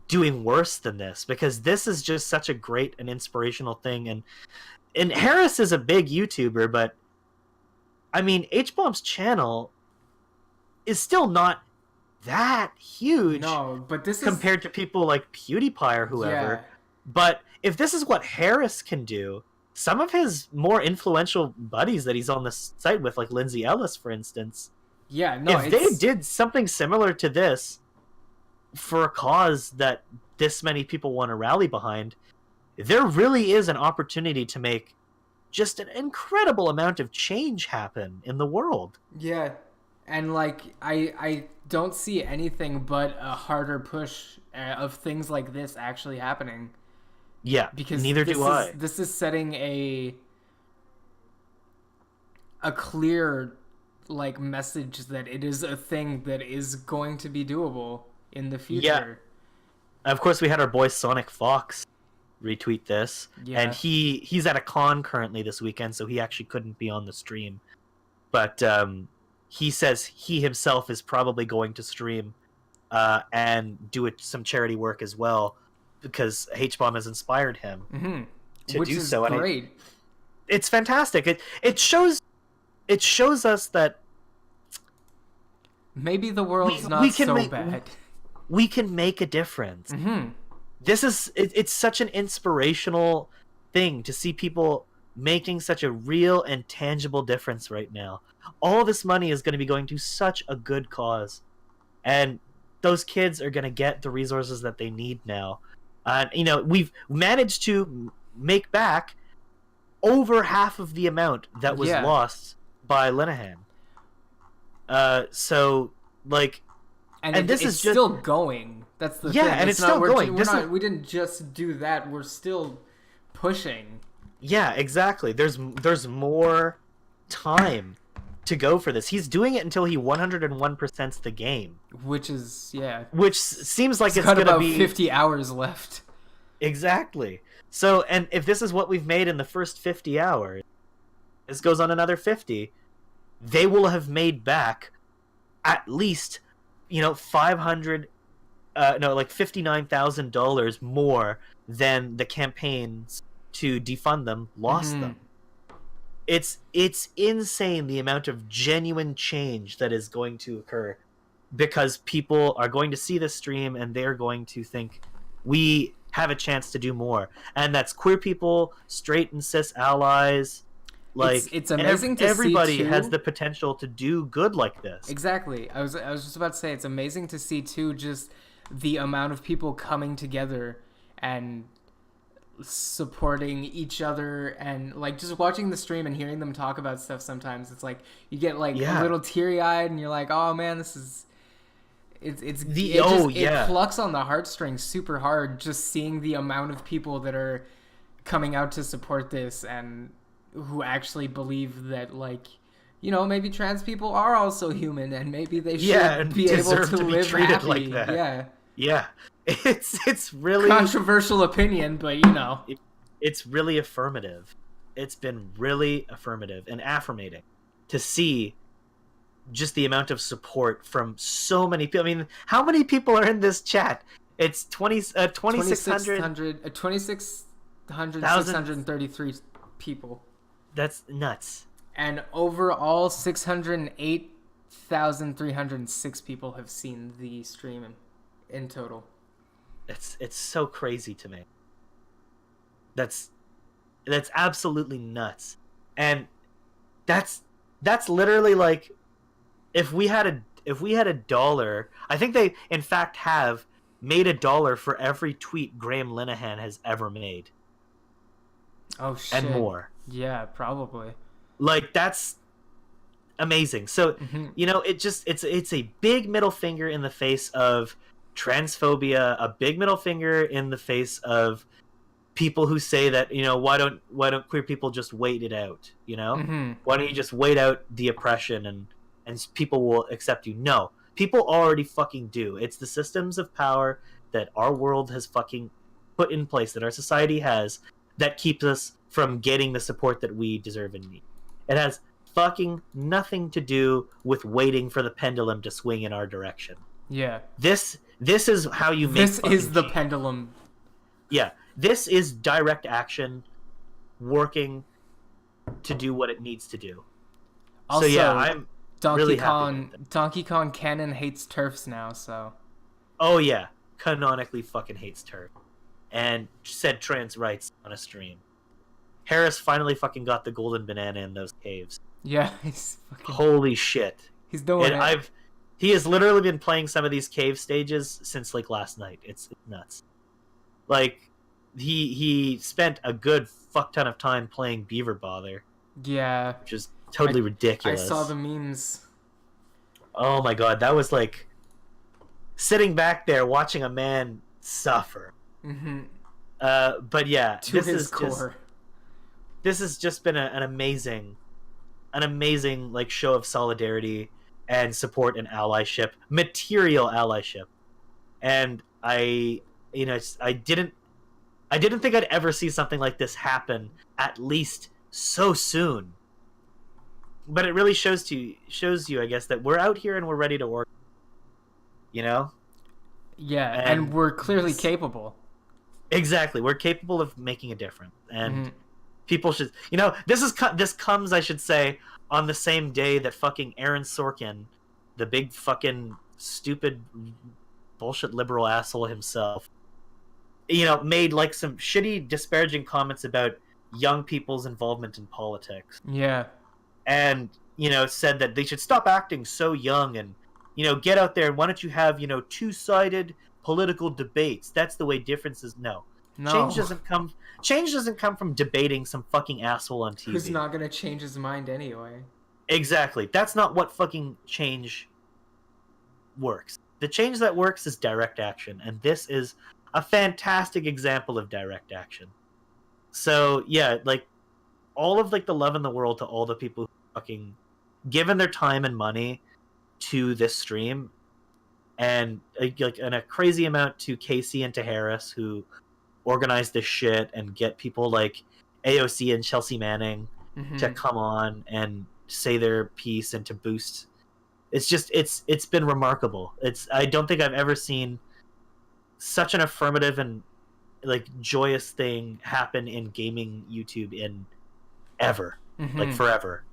doing worse than this, because this is just such a great and inspirational thing. And Harris is a big YouTuber, but I mean, hbomb's channel is still not that huge. No, but this compared to people like PewDiePie or whoever. Yeah. But if this is what Harris can do, some of his more influential buddies that he's on the site with, like Lindsay Ellis, for instance, if they did something similar to this for a cause that this many people want to rally behind, there really is an opportunity to make just an incredible amount of change happen in the world. Yeah, and like I don't see anything but a harder push of things like this actually happening. Yeah, because neither do I. This is setting a clear like message that it is a thing that is going to be doable in the future. Yeah. Of course, we had our boy Sonic Fox retweet this, and he's at a con currently this weekend, so he actually couldn't be on the stream. But he says he himself is probably going to stream and do some charity work as well because HBomb has inspired him to Which do is so. Great. And it's fantastic. It shows us that maybe the world's not so bad. We can make a difference. It's such an inspirational thing to see people making such a real and tangible difference right now. All this money is going to be going to such a good cause, and those kids are going to get the resources that they need now. And we've managed to make back over half of the amount that was lost by Linehan. So like, and this is still going. That's the thing. And it's still going. We didn't just do that. We're still pushing. Yeah, exactly. There's more time to go for this. He's doing it until he 101%'s the game, which is which seems like it's got gonna about be 50 hours left. Exactly. So, and if this is what we've made in the first 50 hours, this goes on another 50, they will have made back at least $59,000 more than the campaigns to defund them lost them. It's insane the amount of genuine change that is going to occur, because people are going to see this stream and they're going to think we have a chance to do more, and that's queer people, straight and cis allies. Like, it's amazing to see everybody too. has the potential to do good like this. Exactly. I was just about to say, it's amazing to see too just the amount of people coming together and supporting each other, and like just watching the stream and hearing them talk about stuff. Sometimes it's like you get like a little teary-eyed and you're like, oh man, this is it plucks on the heartstrings super hard, just seeing the amount of people that are coming out to support this and who actually believe that, like, maybe trans people are also human and maybe they should be able to live treated happy. Like that. Yeah. It's really controversial opinion, but it's really affirmative. It's been really affirmative and affirmating to see just the amount of support from so many people. I mean, how many people are in this chat? It's 2,633 people. That's nuts. And overall, 608,306 people have seen the stream in total. It's so crazy to me. That's absolutely nuts. And that's literally like, if we had a dollar, I think they in fact have made $1 for every tweet Graham Linehan has ever made. Oh shit. And more. Yeah, probably. Like, that's amazing. So, it's a big middle finger in the face of transphobia, a big middle finger in the face of people who say that, why don't queer people just wait it out, Why don't you just wait out the oppression and people will accept you? No, people already fucking do. It's the systems of power that our world has fucking put in place, that our society has, that keeps us from getting the support that we deserve and need. It has fucking nothing to do with waiting for the pendulum to swing in our direction. Yeah. This is how you make This is the change. Pendulum. Yeah. This is direct action working to do what it needs to do. Also, so yeah, I'm really happy. Donkey Kong canon hates TERFs now, so. Oh yeah, canonically fucking hates TERF. And said trans rights on a stream. Harris finally fucking got the golden banana in those caves. Yeah, he's fucking... Holy shit. He's doing it. He has literally been playing some of these cave stages since like last night. It's nuts. Like, he spent a good fuck ton of time playing Beaver Bother. Yeah. Which is totally ridiculous. I saw the memes. Oh my god, that was like sitting back there watching a man suffer. Mm-hmm. But yeah, this has just been an amazing like show of solidarity and support and allyship, material allyship. And I didn't think I'd ever see something like this happen, at least so soon. But it really shows you, I guess, that we're out here and we're ready to work. Yeah, and we're clearly capable. Exactly. We're capable of making a difference, and people should. You know, this comes, I should say, on the same day that fucking Aaron Sorkin, the big fucking stupid bullshit liberal asshole himself, you know, made like some shitty, disparaging comments about young people's involvement in politics. Yeah. And, you know, said that they should stop acting so young and, you know, get out there. Why don't you have, you know, two-sided political debates? That's the way differences. No. Change doesn't come from debating some fucking asshole on TV. Who's not going to change his mind anyway. Exactly. That's not what fucking change works. The change that works is direct action, and this is a fantastic example of direct action. So, yeah, like, all of, like, the love in the world to all the people who fucking given their time and money to this stream, and, like, and a crazy amount to Casey and to Harris, who organize this shit and get people like AOC and Chelsea Manning to come on and say their piece and to boost. It's just it's been remarkable. I don't think I've ever seen such an affirmative and like joyous thing happen in gaming YouTube in ever, like forever.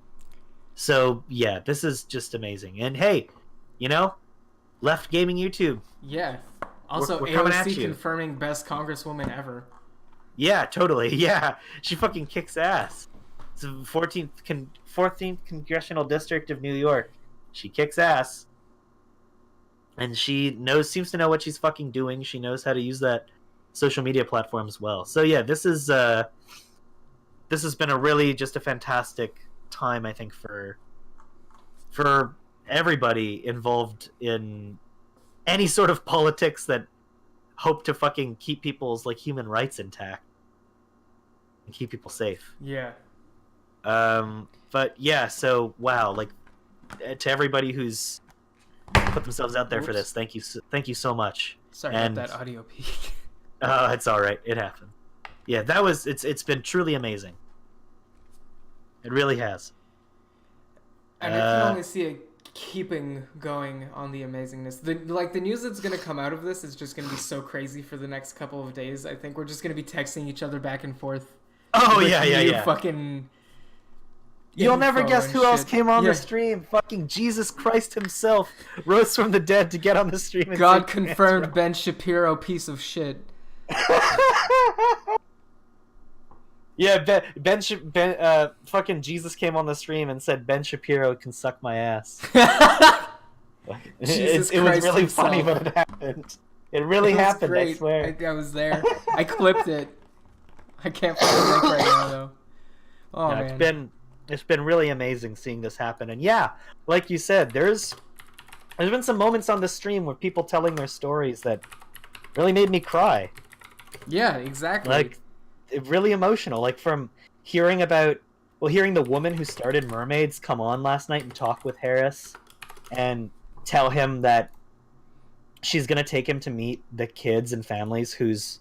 So yeah, this is just amazing. And hey, you know, left gaming YouTube. Yeah. Also, we're AOC confirming best congresswoman ever. Yeah, totally. Yeah, she fucking kicks ass. It's the 14th congressional district of New York. She kicks ass, and she seems to know what she's fucking doing. She knows how to use that social media platform as well. So yeah, this has been a really just a fantastic time, I think, for everybody involved in any sort of politics that hope to fucking keep people's like human rights intact and keep people safe. Yeah. But yeah, so wow, like to everybody who's put themselves out there for this, thank you so much. Sorry about that audio peak. It's all right. It happened. Yeah, it's been truly amazing. It really has. And I can only see it keeping going on the amazingness. The news that's going to come out of this is just going to be so crazy for the next couple of days. I think we're just going to be texting each other back and forth. Oh, yeah. Fucking... You'll never guess who else came on the stream. Fucking Jesus Christ himself rose from the dead to get on the stream. And God confirmed Ben Shapiro, piece of shit. Yeah, fucking Jesus came on the stream and said Ben Shapiro can suck my ass. It was really funny when it happened. It really happened, great. I swear. I was there. I clipped it. I can't find the link right now, though. Oh, yeah, man. It's been really amazing seeing this happen. And yeah, like you said, there's been some moments on the stream where people telling their stories that really made me cry. Yeah, exactly. Like, really emotional. Like, from hearing the woman who started Mermaids come on last night and talk with Harris and tell him that she's going to take him to meet the kids and families whose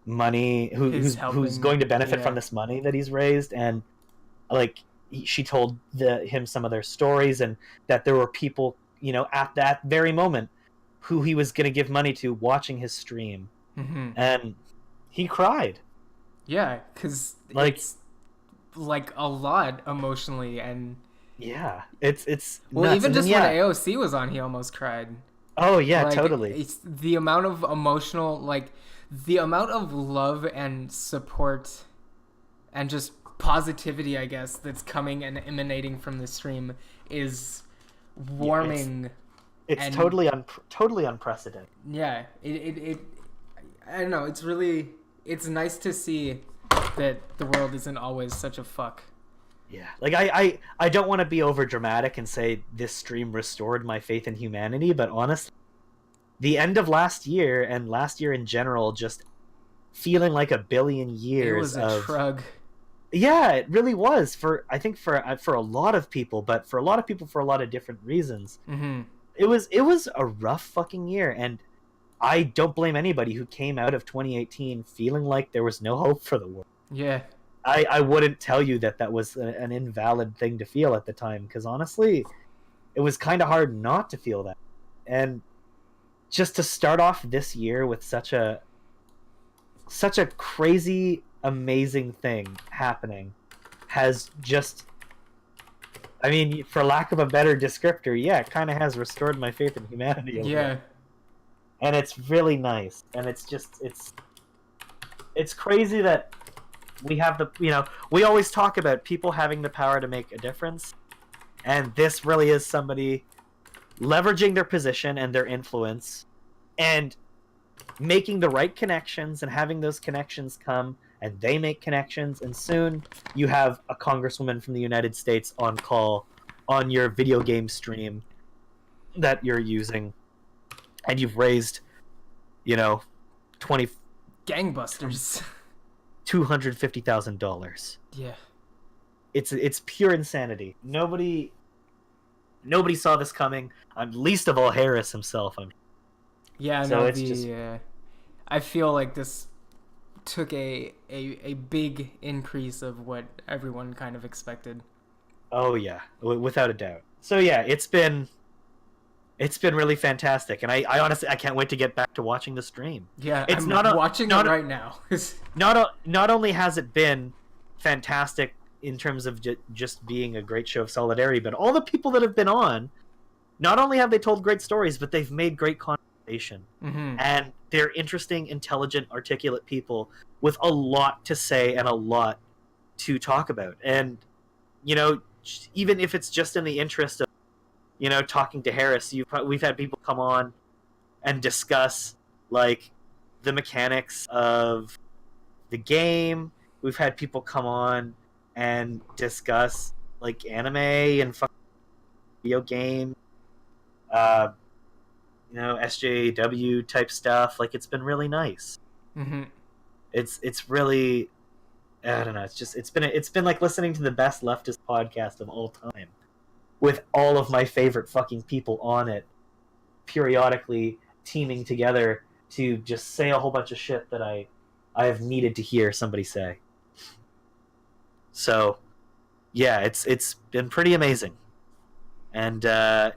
money, who's going to benefit from this money that he's raised. And, like, she told him some of their stories, and that there were people, you know, at that very moment who he was going to give money to watching his stream. And he cried. Yeah, because it's like a lot emotionally, and yeah, it's well, nuts. Even just when AOC was on, he almost cried. Oh yeah, totally. It's the amount of emotional, like the amount of love and support and just positivity, I guess, that's coming and emanating from the stream is warming. Yeah, it's totally unprecedented. Yeah, it I don't know. It's nice to see that the world isn't always such a fuck. Yeah, like I don't want to be over dramatic and say this stream restored my faith in humanity, but honestly, the end of last year and last year in general, just feeling like a billion years. It was a shrug. Yeah, it really was for a lot of people, but for a lot of people for a lot of different reasons. It was a rough fucking year, and I don't blame anybody who came out of 2018 feeling like there was no hope for the world. Yeah. I wouldn't tell you that was an invalid thing to feel at the time, because honestly, it was kind of hard not to feel that. And just to start off this year with such a such a crazy, amazing thing happening has just, I mean, for lack of a better descriptor, yeah, it kind of has restored my faith in humanity a little. Yeah. And it's really nice. And it's just, it's crazy that we have the, you know, we always talk about people having the power to make a difference. And this really is somebody leveraging their position and their influence and making the right connections and having those connections come and they make connections. And soon you have a congresswoman from the United States on call on your video game stream that you're using. And you've raised, you know, gangbusters. $250,000. Yeah. It's pure insanity. Nobody saw this coming. Least of all Harris himself. Yeah, so no, it's just... I feel like this took a big increase of what everyone kind of expected. Oh yeah, without a doubt. So yeah, it's been really fantastic, and I honestly I can't wait to get back to watching the stream. Yeah, I'm watching it right now. Not only has it been fantastic in terms of just being a great show of solidarity, but all the people that have been on, not only have they told great stories, but they've made great conversation. Mm-hmm. And they're interesting, intelligent, articulate people with a lot to say and a lot to talk about. And, you know, even if it's just in the interest of, you know, talking to Harris, we've had people come on and discuss, like, the mechanics of the game. We've had people come on and discuss, like, anime and video game, you know, SJW type stuff. Like, it's been really nice. Mm-hmm. It's really, I don't know. It's been like listening to the best leftist podcast of all time, with all of my favorite fucking people on it, periodically teaming together to just say a whole bunch of shit that I have needed to hear somebody say. So, yeah, it's been pretty amazing, and I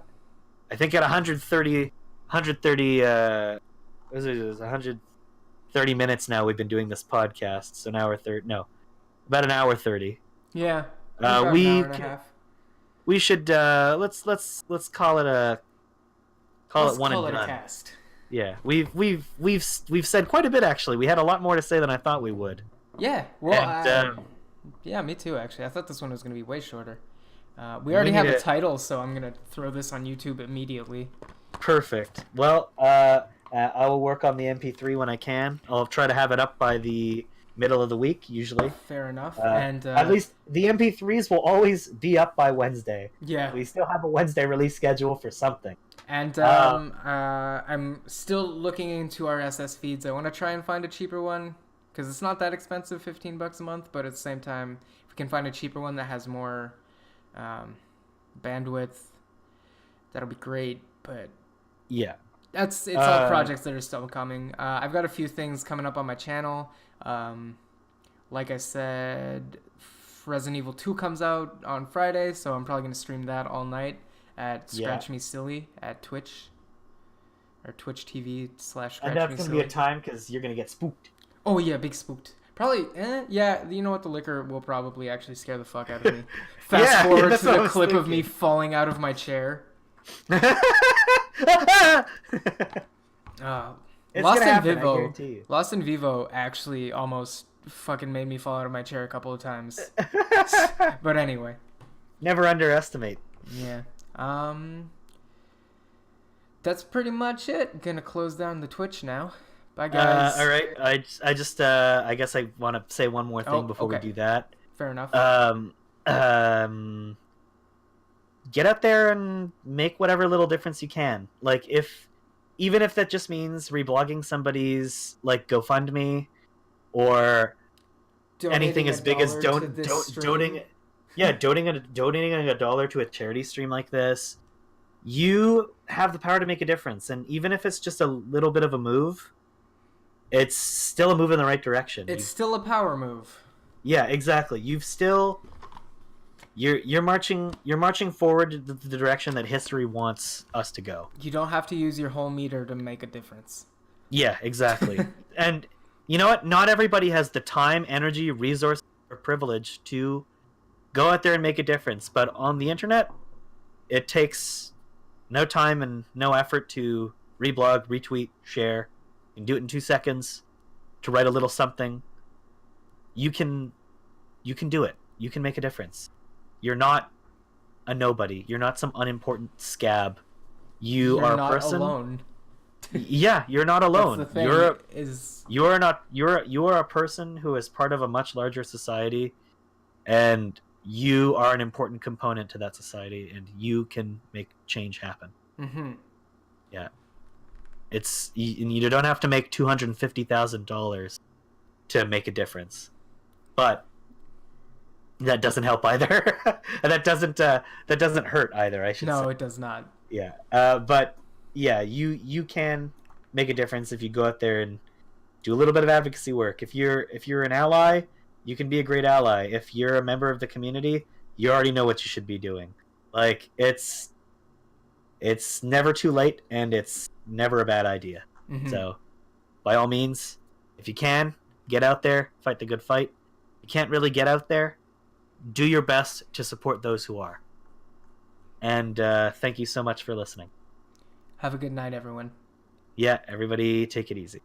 think at 130 minutes now we've been doing this podcast. So now we're about an hour 30. Yeah, we an hour and a half. We should let's call it a Let's one call and it done. a cast. Yeah, we've said quite a bit actually. We had a lot more to say than I thought we would. Yeah, well, and, yeah, me too. Actually, I thought this one was going to be way shorter. We already have a title, so I'm going to throw this on YouTube immediately. Perfect. Well, I will work on the MP3 when I can. I'll try to have it up by the middle of the week, usually. Fair enough. And at least the MP3s will always be up by Wednesday. Yeah. We still have a Wednesday release schedule for something. And I'm still looking into RSS feeds. I want to try and find a cheaper one, because it's not that expensive, $15 a month, but at the same time, if we can find a cheaper one that has more bandwidth, that'll be great. But yeah, it's all projects that are still coming. I've got a few things coming up on my channel. Like I said, Resident Evil 2 comes out on Friday, so I'm probably going to stream that all night at Scratch Me Silly at Twitch, or Twitch TV / Scratch Me Silly. And that's going to be a time because you're going to get spooked. Oh yeah, big spooked. Probably, yeah, you know what, the liquor will probably actually scare the fuck out of me. Fast forward to the clip of me falling out of my chair. Lost in Vivo actually almost fucking made me fall out of my chair a couple of times. But anyway. Never underestimate. Yeah. That's pretty much it. Gonna close down the Twitch now. Bye, guys. All right. I guess I want to say one more thing before we do that. Fair enough. Get out there and make whatever little difference you can. Like, even if that just means reblogging somebody's, like, GoFundMe, or anything as big as donating $1 to a charity stream like this. You have the power to make a difference, and even if it's just a little bit of a move, it's still a move in the right direction. It's still a power move. Yeah, exactly. You're marching forward the direction that history wants us to go. You don't have to use your whole meter to make a difference. Yeah, exactly. And you know what? Not everybody has the time, energy, resource, or privilege to go out there and make a difference. But on the internet, it takes no time and no effort to reblog, retweet, share. You can do it in 2 seconds. To write a little something. You can do it. You can make a difference. You're not a nobody. You're not some unimportant scab. You're a not person. Alone. Yeah, you're not alone. That's the thing, You are a person who is part of a much larger society, and you are an important component to that society, and you can make change happen. Mm-hmm. Yeah, you don't have to make $250,000 to make a difference, but that doesn't help either, and that doesn't hurt either. I should say. No, it does not. Yeah, but yeah, you can make a difference if you go out there and do a little bit of advocacy work. If you're an ally, you can be a great ally. If you're a member of the community, you already know what you should be doing. Like it's never too late, and it's never a bad idea. Mm-hmm. So, by all means, if you can, get out there, fight the good fight. You can't really get out there, do your best to support those who are. And thank you so much for listening. Have a good night, everyone. Yeah, everybody take it easy.